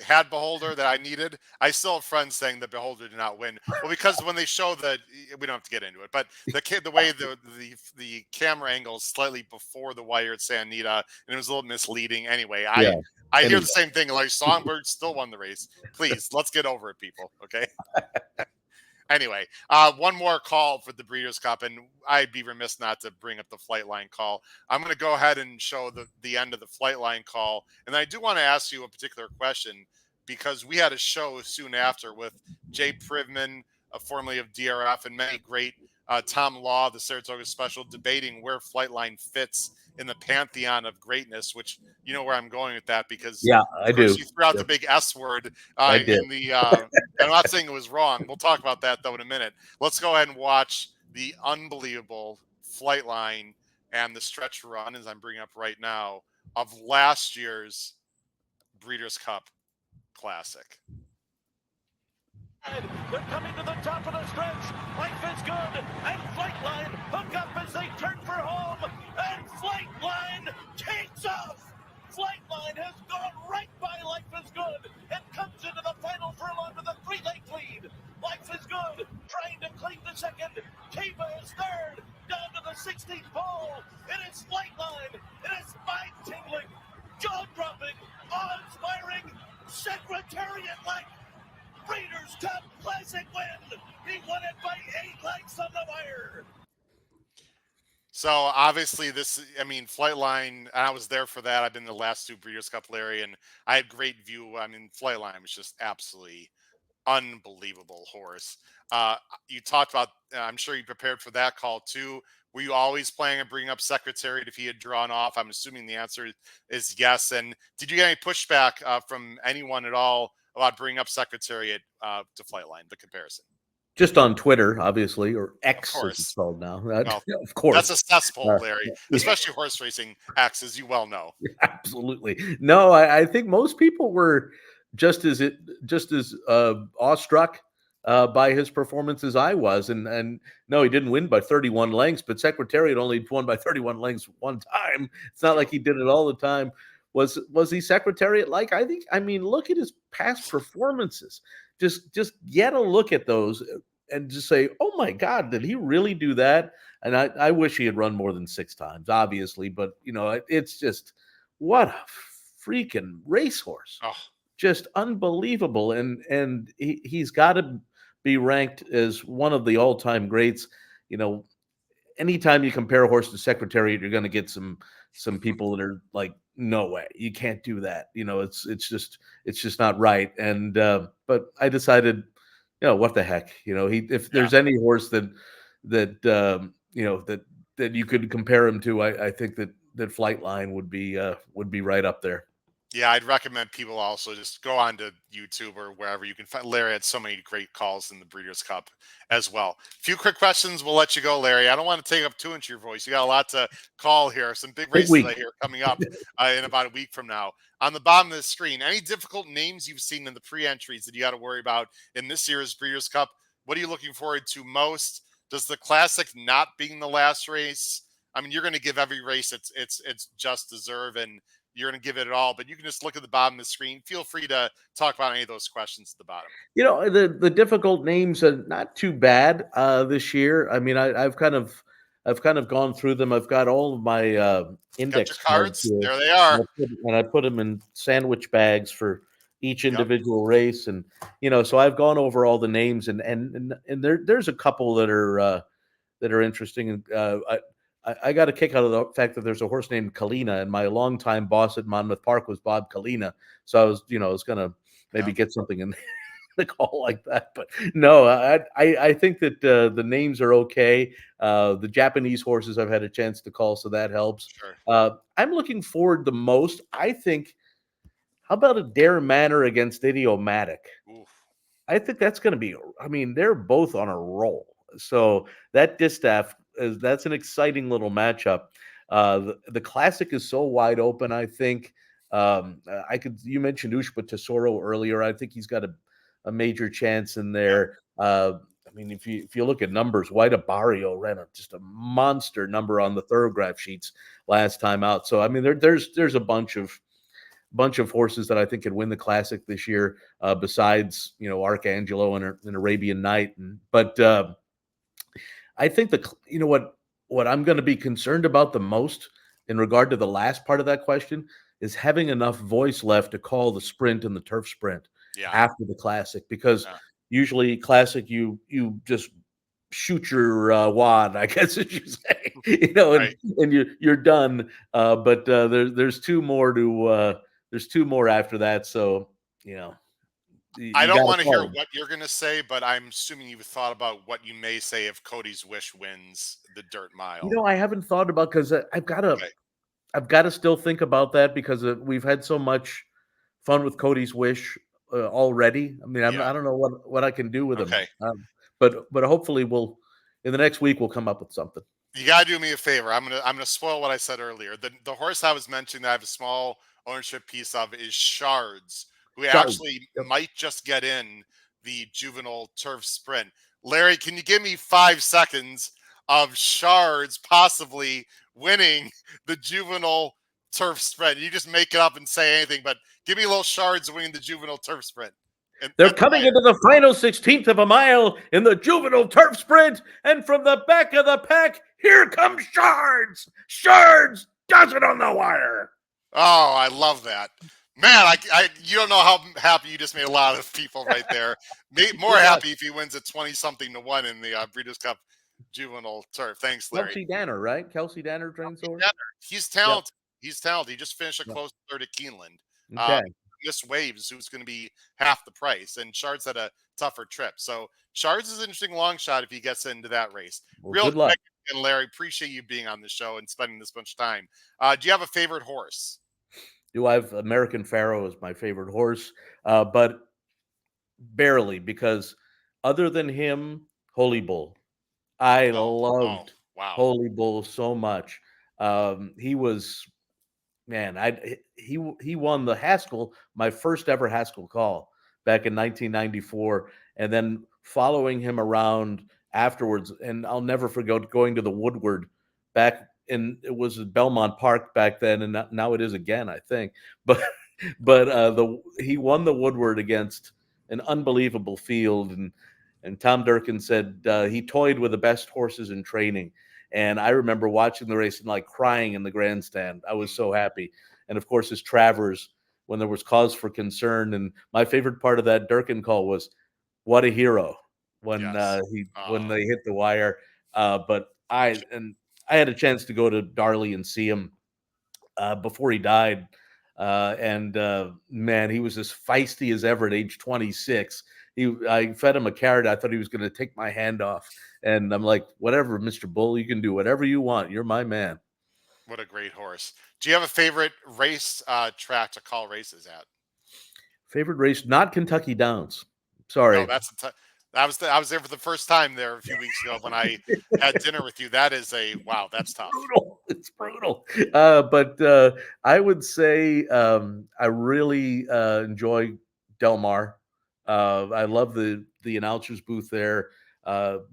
had Beholder that I needed. I still have friends saying that Beholder did not win. Well, because when they show we don't have to get into it, but the way the camera angle is slightly before the wire at Santa Anita, and it was a little misleading. Anyway, I hear the same thing. Like, Songbird still won the race. Please, let's get over it, people. Okay. Anyway, one more call for the Breeders' Cup, and I'd be remiss not to bring up the flight line call. I'm going to go ahead and show the end of the flight line call, and I do want to ask you a particular question, because we had a show soon after with Jay Privman, formerly of DRF, and many great Tom Law, the Saratoga Special, debating where Flightline fits in the pantheon of greatness, which you know where I'm going with that, because I do. You threw out the big S word in the. I'm not saying it was wrong. We'll talk about that though in a minute. Let's go ahead and watch the unbelievable Flightline and the stretch run, as I'm bringing up right now, of last year's Breeders' Cup Classic. They're coming to the top of the stretch. Life is good. And Flightline hook up as they turn for home. And Flightline takes off. Flightline has gone right by Life is Good and comes into the final furlong with a 3-length lead. Life is Good trying to claim the second. Kiva is third. Down to the 16th pole. It is Flightline. It is mind-tingling, jaw-dropping, awe-inspiring, Secretariat-like Breeders' Cup Classic win. He won it by 8 lengths on the wire. So obviously Flightline, I was there for that. I've been to the last 2 Breeders' Cup, Larry, and I had great view. I mean, Flightline was just absolutely unbelievable horse. You talked about, I'm sure you prepared for that call too. Were you always planning on bringing up Secretariat if he had drawn off? I'm assuming the answer is yes. And did you get any pushback from anyone at all about bringing up Secretariat to Flightline, the comparison? Just on Twitter, obviously, or Of X as it's course. called now. Well, Of course. that's a cesspool, Larry, Yeah, especially horse racing acts, as you well know. absolutely. No, I think most people were just as awestruck by his performance as I was. And no, he didn't win by 31 lengths, but Secretariat only won by 31 lengths one time. It's not like he did it all the time. Was he Secretariat like? I mean, look at his past performances. Just get a look at those and just say, oh my God, did he really do that? And I wish he had run more than 6 times, obviously, but it's just what a freaking racehorse. Oh, Just unbelievable. And he's got to be ranked as one of the all-time greats. Anytime you compare a horse to Secretariat, you're going to get some people that are like, no way, you can't do that. It's just not right. And but I decided, what the heck, if there's any horse that that you could compare him to, I think that Flightline would be right up there. yeah, I'd recommend people also just go on to YouTube or wherever you can find. Larry had so many great calls in the Breeders' Cup as well. A few quick questions. We'll let you go, Larry. I don't want to take up too much of your voice. You got a lot to call here. Some big Big races week. I hear coming up in about a week from now. On the bottom of the screen, any difficult names you've seen in the pre-entries that you got to worry about in this year's Breeders' Cup? What are you looking forward to most? Does the Classic not being the last race? I mean, you're going to give every race it's just deserve, and you're going to give it all, but you can just look at the bottom of the screen. Feel free to talk about any of those questions at the bottom. The difficult names are not too bad this year. I mean, I've kind of gone through them. I've got all of my Got index your cards cards? here, There they are. and I put them in sandwich bags for each Yep. individual race, and so I've gone over all the names, and there's a couple that are interesting. And I got a kick out of the fact that there's a horse named Kalina, and my longtime boss at Monmouth Park was Bob Kalina. So I was gonna maybe get something in the call like that, but no, I think that the names are okay. The Japanese horses I've had a chance to call, so that helps. Sure. I'm looking forward the most. I think. How about a Dare Manor against Idiomatic? Oof. I think that's going to be. I mean, they're both on a roll. So that distaff that's an exciting little matchup. The Classic is so wide open. I think You mentioned Ushba Tesoro earlier. I think he's got a major chance in there. I mean, if you look at numbers, White Barrio ran just a monster number on the thoroughgraph sheets last time out. So I mean, there's a bunch of horses that I think could win the Classic this year, besides Arcangelo and Arabian Night. But I think what I'm going to be concerned about the most in regard to the last part of that question is having enough voice left to call the sprint and the turf sprint after the Classic, because usually Classic you just shoot your wad, I guess as you say, and you're done. But there's two more after that. So I don't want to hear what you're going to say, but I'm assuming you've thought about what you may say if Cody's Wish wins the dirt mile. I haven't thought about, because I've got to still think about that, because we've had so much fun with Cody's Wish already. I mean, I don't know what I can do with him. But hopefully in the next week we'll come up with something. You got to do me a favor. I'm gonna spoil what I said earlier. The horse I was mentioning that I have a small ownership piece of is Shards, who actually might just get in the juvenile turf sprint. Larry, can you give me 5 seconds of Shards possibly winning the juvenile turf sprint? You just make it up and say anything, but give me a little Shards winning the juvenile turf sprint. They're coming into the final 16th of a mile in the juvenile turf sprint, and from the back of the pack, here comes Shards. Shards does it on the wire. Oh, I love that. Man, you don't know how happy you just made a lot of people right there. More happy if he wins at 20-something to 1 in the Breeders' Cup juvenile turf. Thanks, Larry. Kelsey Danner, right? Kelsey Danner trains over. He's talented. He's talented. He just finished a close third at Keeneland. Okay. miss waves, who's going to be half the price. And Shards had a tougher trip. So Shards is an interesting long shot if he gets into that race. Well, Real good luck. quick, and Larry, appreciate you being on the show and spending this much time. Do you have a favorite horse? Do I have American Pharaoh as my favorite horse? But barely, because other than him, Holy Bull. I Oh, oh, loved wow. Holy Bull so much. He was, man, he won the Haskell, my first ever Haskell call back in 1994, and then following him around afterwards. And I'll never forget going to the Woodward back in, it was at Belmont Park back then, and now it is again, I think. But he won the Woodward against an unbelievable field, and Tom Durkin said he toyed with the best horses in training. And I remember watching the race and like crying in the grandstand. I was so happy. And of course, his Travers, when there was cause for concern. And my favorite part of that Durkin call was, "What a hero!" when Yes. when they hit the wire. But I had a chance to go to Darley and see him before he died. And man, he was as feisty as ever at age 26. I fed him a carrot. I thought he was going to take my hand off. And I'm like, whatever, Mr. Bull, you can do whatever you want. You're my man. What a great horse. Do you have a favorite race track to call races at? Favorite race? Not Kentucky Downs. No, Sorry. I was there for the first time there a few weeks ago when I had dinner with you. That is wow, that's tough. Brutal. It's brutal. But I would say I really enjoy Del Mar. I love the announcer's booth there.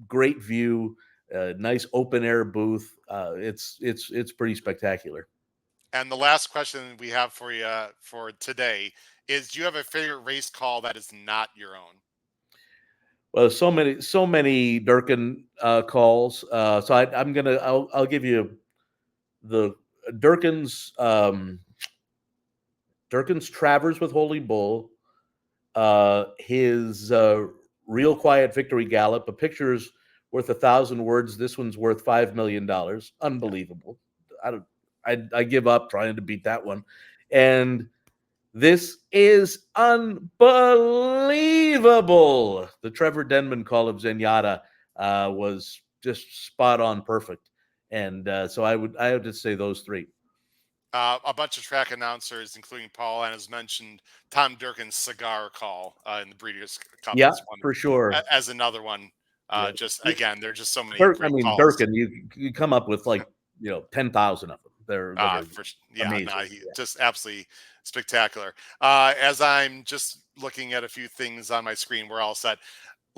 Great view, nice open air booth. It's pretty spectacular. And the last question we have for you for today is: do you have a favorite race call that is not your own? Well, so many Durkin calls. So I'll give you the Durkin's Durkin's Travers with Holy Bull, his Real Quiet Victory Gallop. A picture's worth 1,000 words. This one's worth $5 million. Unbelievable. I give up trying to beat that one. And this is unbelievable. The Trevor Denman call of Zenyatta was just spot on perfect. And so I have to say those three. A bunch of track announcers, including Paul, and as mentioned, Tom Durkin's cigar call in the Breeders' Cup Yeah, is one for sure. as another one. Yeah. Just again, there's just so many I great mean, calls. Durkin, you come up with like 10,000 of them. That are amazing. Just absolutely spectacular. As I'm just looking at a few things on my screen, we're all set.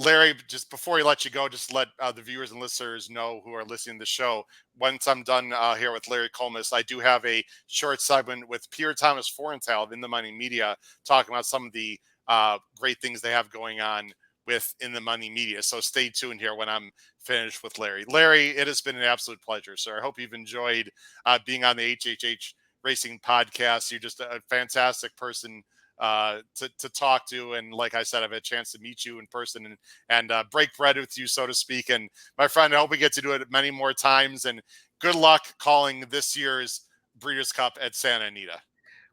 Larry, just before we let you go, just let the viewers and listeners know who are listening to the show. Once I'm done here with Larry Collmus, I do have a short segment with Peter Thomas Fornatale of In the Money Media talking about some of the great things they have going on with In the Money Media. So stay tuned here when I'm finished with Larry. Larry, it has been an absolute pleasure, sir. I hope you've enjoyed being on the HHH Racing Podcast. You're just a fantastic person to talk to, and like I said, I've had a chance to meet you in person and break bread with you, so to speak. And my friend, I hope we get to do it many more times. And good luck calling this year's Breeders' Cup at Santa Anita.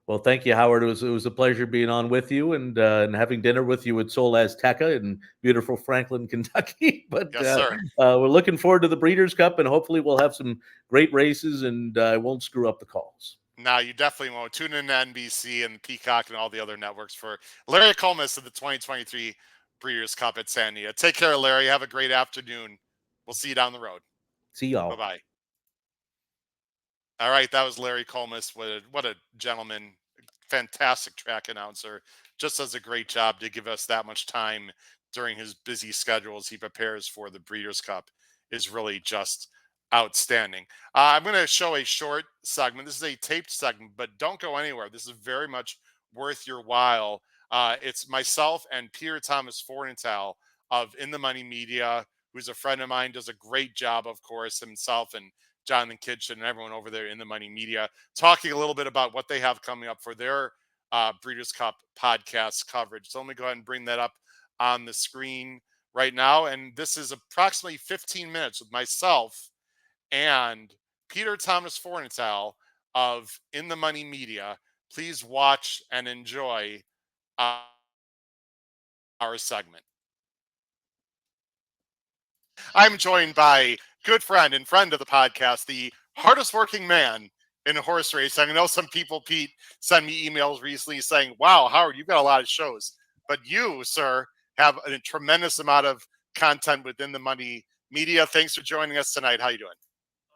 Well, thank you, Howard. It was a pleasure being on with you and having dinner with you at Sol Azteca in beautiful Franklin, Kentucky. But Yes, sir. We're looking forward to the Breeders' Cup, and hopefully we'll have some great races, and I won't screw up the calls. No, you definitely won't. Tune in to NBC and Peacock and all the other networks for Larry Collmus of the 2023 Breeders' Cup at Santa Anita. Take care, Larry. Have a great afternoon. We'll see you down the road. See y'all. Bye-bye. All right, that was Larry Collmus. What a gentleman. Fantastic track announcer. Just does a great job to give us that much time during his busy schedule as he prepares for the Breeders' Cup. Is really just outstanding. I'm going to show a short segment. This is a taped segment, but don't go anywhere. This is very much worth your while. It's myself and Peter Thomas Fornatale of In the Money Media, who's a friend of mine, does a great job, of course, himself and Jonathan Kitchen and everyone over there in the Money Media, talking a little bit about what they have coming up for their Breeders' Cup podcast coverage. So let me go ahead and bring that up on the screen right now. And this is approximately 15 minutes with myself and Peter Thomas Fornatale of In the Money Media please watch and enjoy our segment. I'm joined by good friend and friend of the podcast, the hardest working man in horse racing. I know some people, Pete, send me emails recently saying, wow, Howard, you've got a lot of shows. But you, sir, have a tremendous amount of content within the money media. Thanks for joining us tonight. How you doing?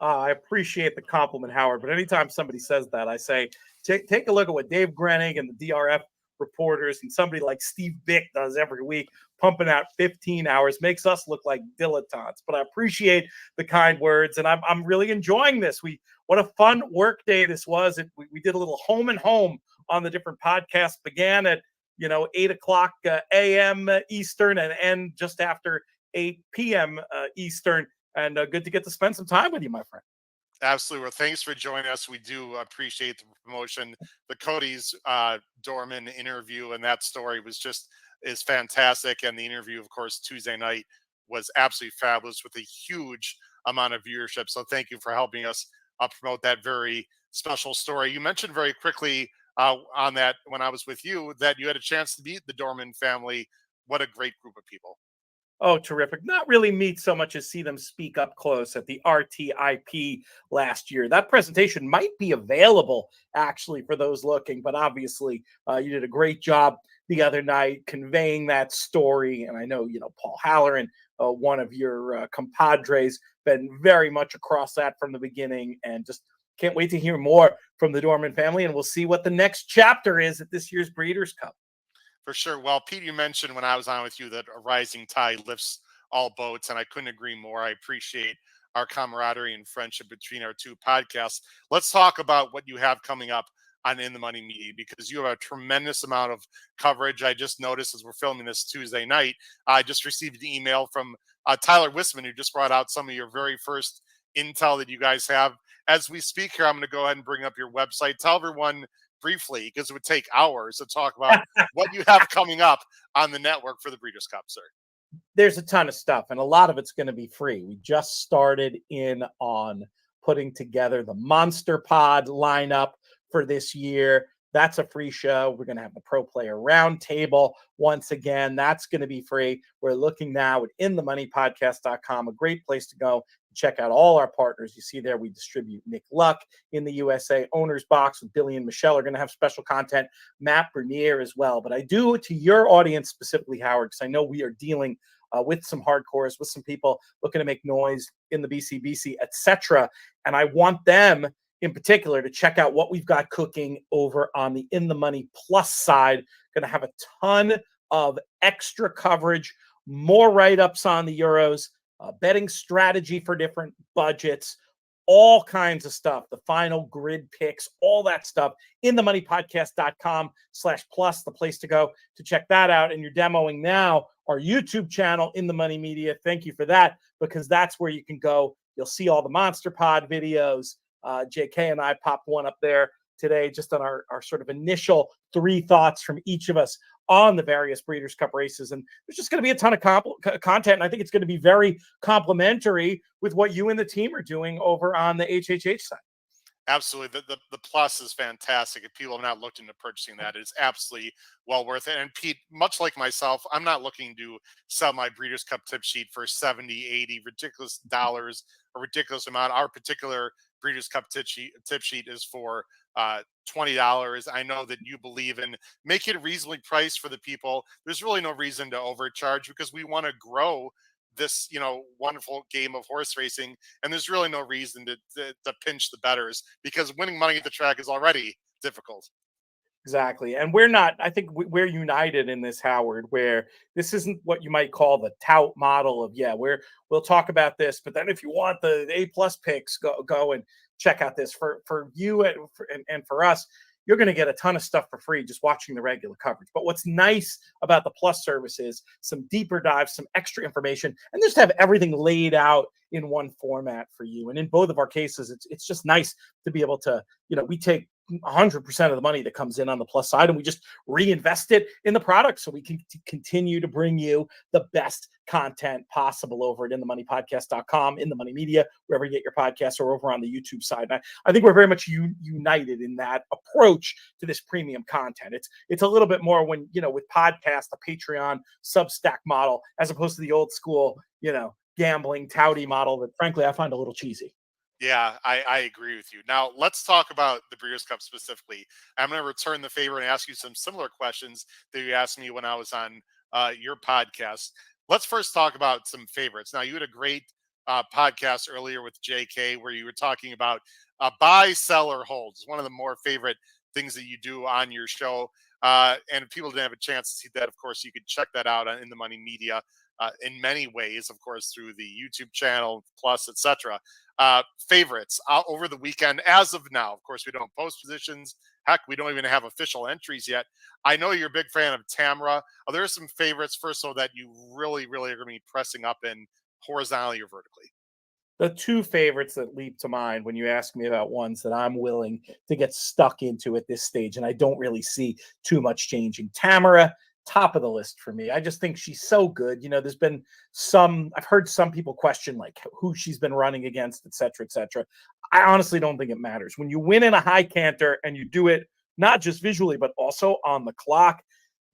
I appreciate the compliment, Howard. But anytime somebody says that, I say, take a look at what Dave Grenig and the DRF reporters and somebody like Steve Bick does every week, pumping out 15 hours, makes us look like dilettantes. But I appreciate the kind words, and I'm really enjoying this. What a fun work day this was. We did a little home and home on the different podcasts. Began at 8:00 a.m. Eastern and end just after 8 p.m. Eastern. And good to get to spend some time with you, my friend. Absolutely. Well, thanks for joining us. We do appreciate the promotion. The Cody's Dorman interview and that story is fantastic. And the interview, of course, Tuesday night was absolutely fabulous with a huge amount of viewership. So thank you for helping us promote that very special story. You mentioned very quickly on that when I was with you that you had a chance to meet the Dorman family. What a great group of people. Oh, terrific. Not really meet so much as see them speak up close at the RTIP last year. That presentation might be available, actually, for those looking, but obviously you did a great job the other night conveying that story. And I know, Paul Halloran, one of your compadres, been very much across that from the beginning, and just can't wait to hear more from the Dorman family. And we'll see what the next chapter is at this year's Breeders' Cup. For sure. Well, Pete, you mentioned when I was on with you that a rising tide lifts all boats, and I couldn't agree more. I appreciate our camaraderie and friendship between our two podcasts. Let's talk about what you have coming up on In the Money Media, because you have a tremendous amount of coverage. I just noticed as we're filming this Tuesday night, I just received an email from Tyler Wisman, who just brought out some of your very first intel that you guys have. As we speak here, I'm going to go ahead and bring up your website. Tell everyone briefly, because it would take hours to talk about what you have coming up on the network for the Breeders' Cup, sir. There's a ton of stuff, and a lot of it's going to be free. We just started in on putting together the Monster Pod lineup for this year. That's a free show. We're going to have the Pro Player Roundtable once again. That's going to be free. We're looking now at inthemoneypodcast.com, a great place to go. Check out all our partners. You see there, we distribute Nick Luck in the USA. Owner's Box with Billy and Michelle are going to have special content. Matt Bernier as well. But I do to your audience specifically, Howard, because I know we are dealing with some hardcores, with some people looking to make noise in the BCBC, etc. And I want them in particular to check out what we've got cooking over on the In the Money Plus side. Going to have a ton of extra coverage, more write-ups on the Euros, betting strategy for different budgets, all kinds of stuff, the final grid picks, all that stuff. inthemoneypodcast.com/plus, the place to go to check that out. And you're demoing now our YouTube channel, In the Money Media. Thank you for that, because that's where you can go. You'll see all the Monster Pod videos. JK and I popped one up there today just on our sort of initial 3 thoughts from each of us on the various Breeders' Cup races. And there's just going to be a ton of content. And I think it's going to be very complementary with what you and the team are doing over on the HHH side. Absolutely. The plus is fantastic. If people have not looked into purchasing that, it's absolutely well worth it. And Pete, much like myself, I'm not looking to sell my Breeders' Cup tip sheet for 70, 80 ridiculous dollars, a ridiculous amount. Our particular Breeders' Cup tip sheet is for $20. I know that you believe in making it reasonably priced for the people. There's really no reason to overcharge, because we want to grow this wonderful game of horse racing, and there's really no reason to pinch the bettors, because winning money at the track is already difficult. Exactly. And I think we're united in this, Howard, where this isn't what you might call the tout model of, we'll talk about this, but then if you want the A+ picks, go and check out this. For you and for us, you're going to get a ton of stuff for free just watching the regular coverage. But what's nice about the Plus service is some deeper dives, some extra information, and just have everything laid out in one format for you. And in both of our cases, it's just nice to be able to, we take 100% of the money that comes in on the plus side, and we just reinvest it in the product so we can continue to bring you the best content possible over at inthemoneypodcast.com, in the money media, wherever you get your podcasts, or over on the YouTube side. And I think we're very much united in that approach to this premium content. It's a little bit more when, with podcast, the Patreon Substack model, as opposed to the old school, gambling touty model that frankly I find a little cheesy. Yeah, I agree with you. Now, let's talk about the Breeders' Cup specifically. I'm going to return the favor and ask you some similar questions that you asked me when I was on your podcast. Let's first talk about some favorites. Now, you had a great podcast earlier with JK where you were talking about buy, sell, or hold. It's one of the more favorite things that you do on your show. And if people didn't have a chance to see that, of course, you could check that out on In the Money Media in many ways, of course, through the YouTube channel, Plus, etc. Favorites over the weekend as of now. Of course, we don't post positions. Heck, we don't even have official entries yet. I know you're a big fan of Tamara. There are some favorites, first of all, that you really, really are going to be pressing up in horizontally or vertically. The two favorites that leap to mind when you ask me about ones that I'm willing to get stuck into at this stage, and I don't really see too much changing. Tamara, top of the list for me. I just think she's so good. There's been I've heard some people question like who she's been running against, et cetera, et cetera. I honestly don't think it matters. When you win in a high canter and you do it not just visually, but also on the clock,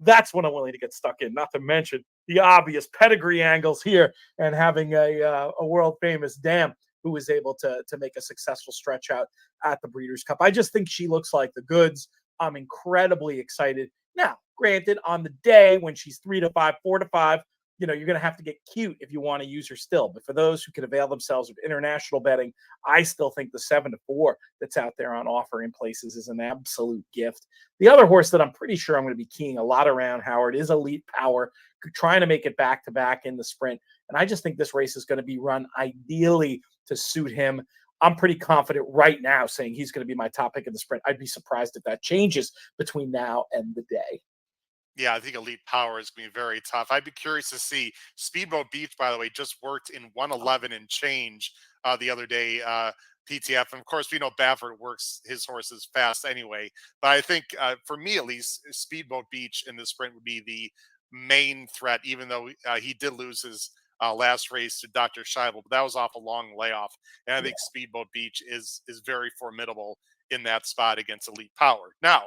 that's when I'm willing to get stuck in, not to mention the obvious pedigree angles here and having a world famous dam who was able to make a successful stretch out at the Breeders' Cup. I just think she looks like the goods. I'm incredibly excited. Now, granted, on the day when she's 3 to 5, 4 to 5, you're going to have to get cute if you want to use her still. But for those who can avail themselves of international betting, I still think the 7 to 4 that's out there on offer in places is an absolute gift. The other horse that I'm pretty sure I'm going to be keying a lot around, Howard, is Elite Power, trying to make it back-to-back in the sprint. And I just think this race is going to be run ideally to suit him. I'm pretty confident right now saying he's going to be my top pick in the sprint. I'd be surprised if that changes between now and the day. Yeah, I think Elite Power is going to be very tough. I'd be curious to see. Speedboat Beach, by the way, just worked in 111 and change the other day, PTF. And of course, we know Baffert works his horses fast anyway. But I think for me, at least, Speedboat Beach in the sprint would be the main threat, even though he did lose his last race to Dr. Scheibel, but that was off a long layoff. And I think Speedboat Beach is very formidable in that spot against Elite Power. Now,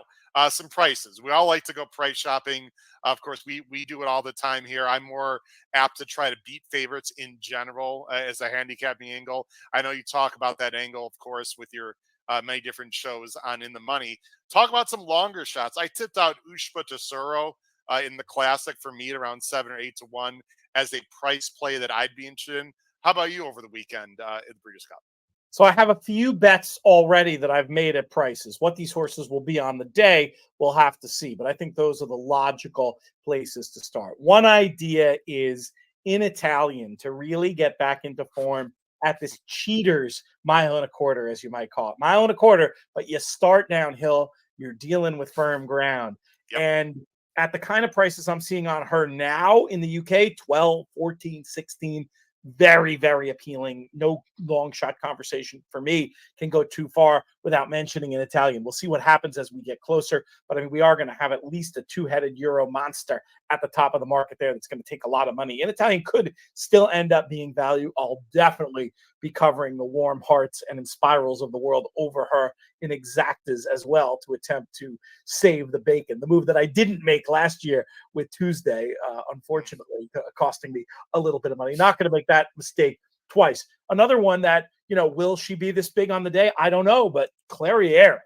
some prices. We all like to go price shopping. Of course, we do it all the time here. I'm more apt to try to beat favorites in general as a handicapping angle. I know you talk about that angle, of course, with your many different shows on In the Money. Talk about some longer shots. I tipped out Ushpa Tesoro in the Classic for me at around 7 or 8 to 1 as a price play that I'd be interested in. How about you over the weekend at the Breeders' Cup? So I have a few bets already that I've made at prices. What these horses will be on the day, we'll have to see. But I think those are the logical places to start. One idea is in Italian to really get back into form at this cheaters mile and a quarter, as you might call it. Mile and a quarter, but you start downhill. You're dealing with firm ground. Yep. And at the kind of prices I'm seeing on her now in the UK, 12, 14, 16, very, very appealing. No long shot conversation for me can go too far without mentioning an Italian. We'll see what happens as we get closer. But I mean, we are going to have at least a two-headed Euro monster at the top of the market there that's going to take a lot of money. An Italian could still end up being value. I'll definitely be covering the Warm Hearts and Inspirals of the world over her in exactas as well to attempt to save the bacon. The move that I didn't make last year with Tuesday, unfortunately, costing me a little bit of money. Not going to make that mistake twice. Another one that, will she be this big on the day? I don't know, but Clairiere,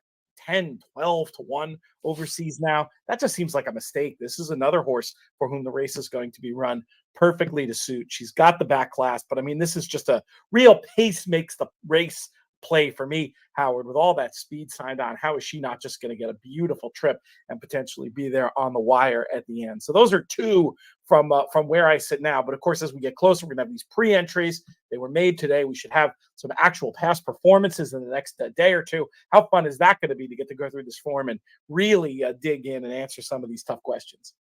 10, 12 to 1 overseas now. That just seems like a mistake. This is another horse for whom the race is going to be run perfectly to suit. She's got the back class, but I mean, this is just a real pace makes the race play for me, Howard, with all that speed signed on. How is she not just going to get a beautiful trip and potentially be there on the wire at the end? So those are two from where I sit now. But of course, as we get closer, we're going to have these pre-entries. They were made today. We should have some actual past performances in the next day or two. How fun is that going to be to get to go through this form and really dig in and answer some of these tough questions?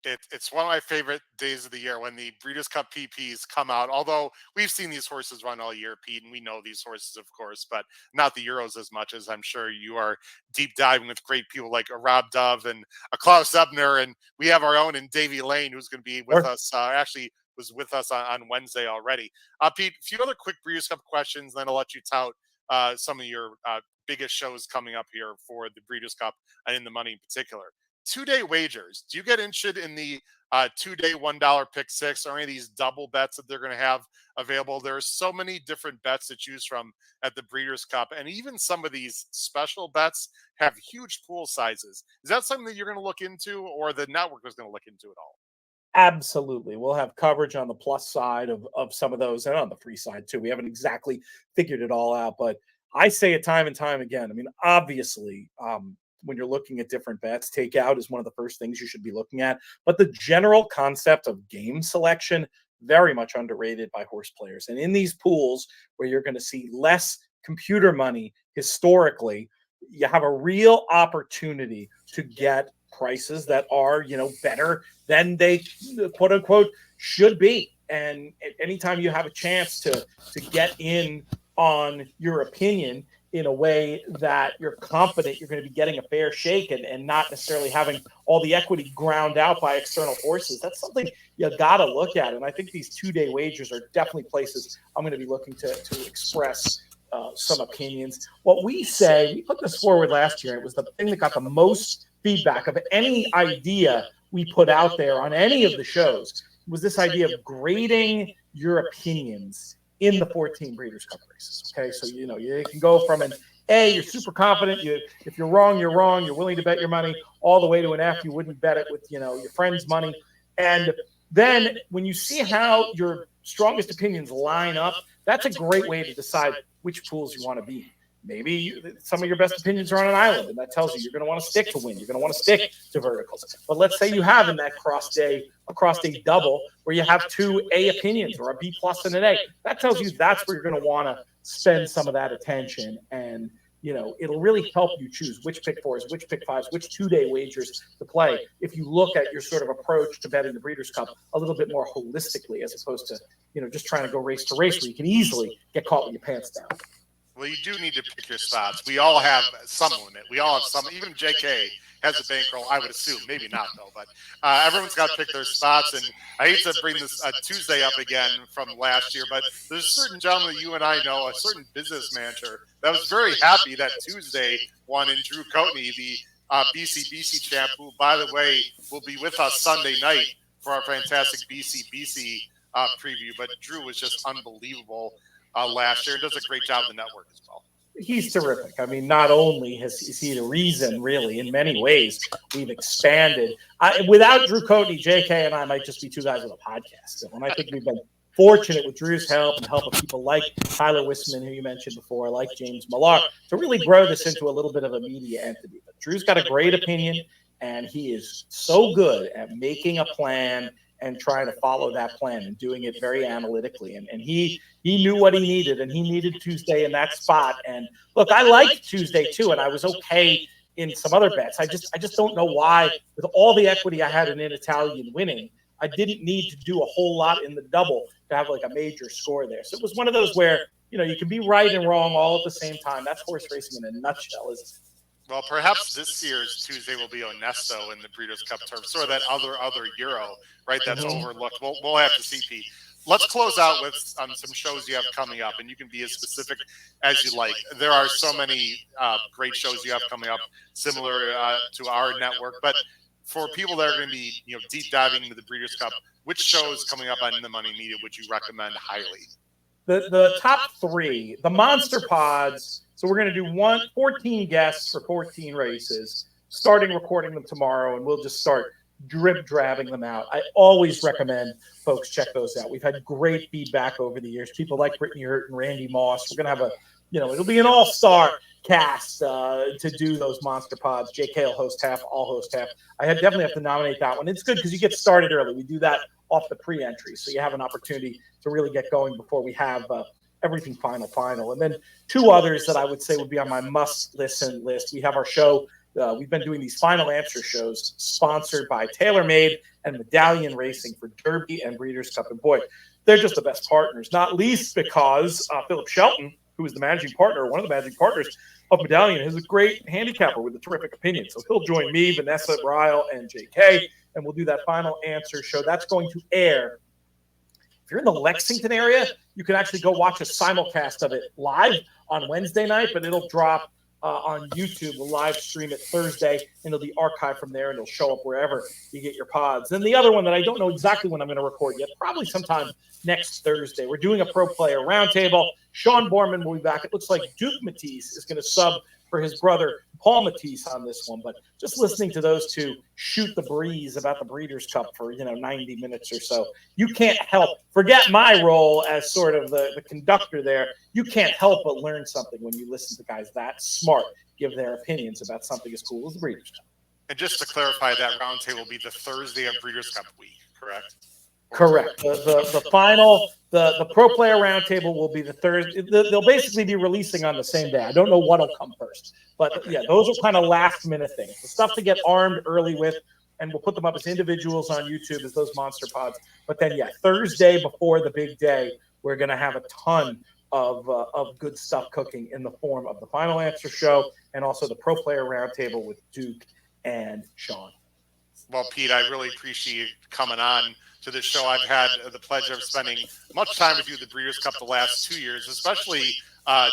It's one of my favorite days of the year when the Breeders' Cup PPs come out. Although we've seen these horses run all year, Pete, and we know these horses, of course, but not the Euros as much as I'm sure you are deep diving with great people like a Rob Dove and a Klaus Ebner, and we have our own and Davey Lane, who's going to be with us. Actually, was with us on Wednesday already. Pete, a few other quick Breeders' Cup questions, then I'll let you tout some of your biggest shows coming up here for the Breeders' Cup and in the money in particular. 2-day wagers. Do you get interested in the 2-day $1 pick six or any of these double bets that they're going to have available? There's so many different bets to choose from at the Breeders' Cup, and even some of these special bets have huge pool sizes. Is that something that you're going to look into, or the network is going to look into it all? Absolutely. We'll have coverage on the plus side of some of those and on the free side too. We haven't exactly figured it all out, but I say it time and time again. I mean, obviously, when you're looking at different bets, takeout is one of the first things you should be looking at. But the general concept of game selection, very much underrated by horse players. And in these pools where you're going to see less computer money historically, you have a real opportunity to get prices that are, better than they quote unquote should be. And anytime you have a chance to get in on your opinion in a way that you're confident you're going to be getting a fair shake and not necessarily having all the equity ground out by external forces, that's something you got to look at. And I think these 2-day wagers are definitely places I'm going to be looking to express some opinions. What we say, we put this forward last year. It was the thing that got the most feedback of any idea we put out there on any of the shows, was this idea of grading your opinions in the 14 Breeders' Cup races. Okay, so you can go from an A, you're super confident. If you're wrong, you're wrong. You're willing to bet your money, all the way to an F, you wouldn't bet it with your friend's money. And then when you see how your strongest opinions line up, that's a great way to decide which pools you want to be in. Maybe some of your best opinions are on an island, and that tells you you're going to want to stick to win. You're going to want to stick to verticals. But let's say you have in that cross day double where you have 2 A opinions or a B plus and an A. That tells you that's where you're going to want to spend some of that attention. And, it'll really help you choose which pick fours, which pick fives, which 2-day wagers to play if you look at your sort of approach to betting the Breeders' Cup a little bit more holistically, as opposed to, just trying to go race to race where you can easily get caught with your pants down. Well, you do need to pick your spots. We all have some limit. We all have some. Even JK has a bankroll, I would assume. Maybe not, though. But everyone's got to pick their spots. And I hate to bring this Tuesday up again from last year, but there's a certain gentleman that you and I know, a certain business manager, that was very happy that Tuesday won in Drew Coatney, the BC champ, who, by the way, will be with us Sunday night for our fantastic BC preview. But Drew was just unbelievable last year and does a great job of the network as well. He's terrific. I mean, not only is he the reason, really, in many ways, we've expanded. Without Drew Coatney, JK and I might just be 2 guys with a podcast. And I think we've been fortunate with Drew's help and the help of people like Tyler Wisman, who you mentioned before, like James Millar, to really grow this into a little bit of a media entity. But Drew's got a great opinion, and he is so good at making a plan and trying to follow that plan and doing it very analytically. And he knew what he needed, and he needed Tuesday in that spot. And look, I liked Tuesday too, and I was okay in some other bets. I just don't know why, with all the equity I had in Italian winning, I didn't need to do a whole lot in the double to have like a major score there. So it was one of those where, you can be right and wrong all at the same time. That's horse racing in a nutshell, isn't it? Well, perhaps this year's Tuesday will be Onesto in the Breeders' Cup turf, sort of that other Euro, right? That's overlooked. We'll have to see, Pete. Let's close out with some shows you have coming up, and you can be as specific as you like. There are so many great shows you have coming up, similar to our network. But for people that are going to be, deep diving into the Breeders' Cup, which shows coming up on In the Money Media would you recommend highly? The top 3, the Monster Pods. So we're going to do 14 guests for 14 races, starting recording them tomorrow, and we'll just start drip-drabbing them out. I always recommend folks check those out. We've had great feedback over the years. People like Brittany Hurt and Randy Moss. We're going to have it'll be an all-star cast to do those Monster Pods. JK will host half, I'll host half. I definitely have to nominate that one. It's good because you get started early. We do that off the pre-entry, so you have an opportunity to really get going before we have everything final. And then 2 others that I would say would be on my must-listen list. We have our show We've been doing these final answer shows sponsored by TaylorMade and Medallion Racing for Derby and Breeders' Cup. And boy, they're just the best partners, not least because Philip Shelton, who is the managing partner, one of the managing partners of Medallion, is a great handicapper with a terrific opinion. So he'll join me, Vanessa, Ryle, and JK, and we'll do that final answer show. That's going to air. If you're in the Lexington area, you can actually go watch a simulcast of it live on Wednesday night, but it'll drop on YouTube. We'll live stream it Thursday, and it'll be archived from there, and it'll show up wherever you get your pods. And the other one that I don't know exactly when I'm going to record yet, probably sometime next Thursday. We're doing a pro player roundtable. Sean Borman will be back. It looks like Duke Matisse is going to sub for his brother Paul Matisse on this one. But just listening to those two shoot the breeze about the Breeders' Cup for 90 minutes or so, you can't help. Forget my role as sort of the conductor there. You can't help but learn something when you listen to guys that smart give their opinions about something as cool as the Breeders' Cup. And just to clarify, that roundtable will be the Thursday of Breeders' Cup week, correct? Correct. The final, the pro player roundtable will be the Thursday. They'll basically be releasing on the same day. I don't know what'll come first, but yeah, those are kind of last minute things. The stuff to get armed early with, and we'll put them up as individuals on YouTube as those monster pods. But then, yeah, Thursday before the big day, we're going to have a ton of good stuff cooking in the form of the final answer show and also the pro player roundtable with Duke and Sean. Well, Pete, I really appreciate you coming on to this show. I've had the pleasure of spending much time with you at the Breeders' Cup the last 2 years, especially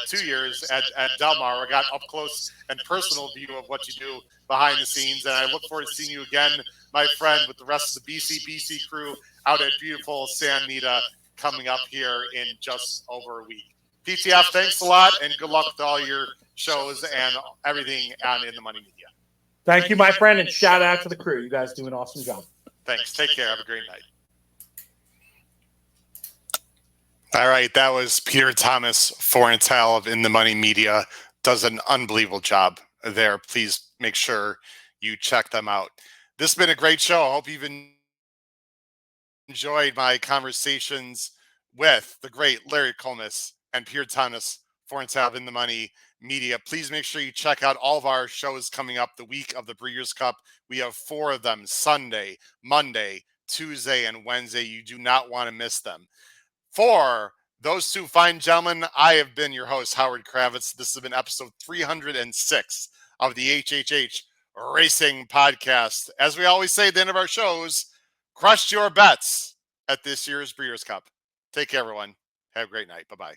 2 years at Del Mar. I got up close and personal view of what you do behind the scenes, and I look forward to seeing you again, my friend, with the rest of the BC crew out at beautiful San Anita coming up here in just over a week. PTF, thanks a lot, and good luck with all your shows and everything on In the Money Media. Thank you, my friend, and shout out to the crew. You guys do an awesome job. Thanks. Take care. Have a great night. All right. That was Peter Thomas Fornatale of In the Money Media. Does an unbelievable job there. Please make sure you check them out. This has been a great show. I hope you've enjoyed my conversations with the great Larry Collmus and Peter Thomas Fornatale of In the Money Media. Please make sure you check out all of our shows coming up the week of the Breeders' Cup. We have 4 of them: Sunday, Monday, Tuesday, and Wednesday. You do not want to miss them. For those two fine gentlemen, I have been your host, Howard Kravitz. This has been episode 306 of the HHH Racing Podcast. As we always say at the end of our shows, crush your bets at this year's Breeders' Cup. Take care, everyone. Have a great night. Bye-bye.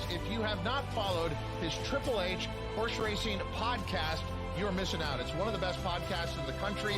If you have not followed his Triple H Horse Racing podcast, you're missing out. It's one of the best podcasts in the country.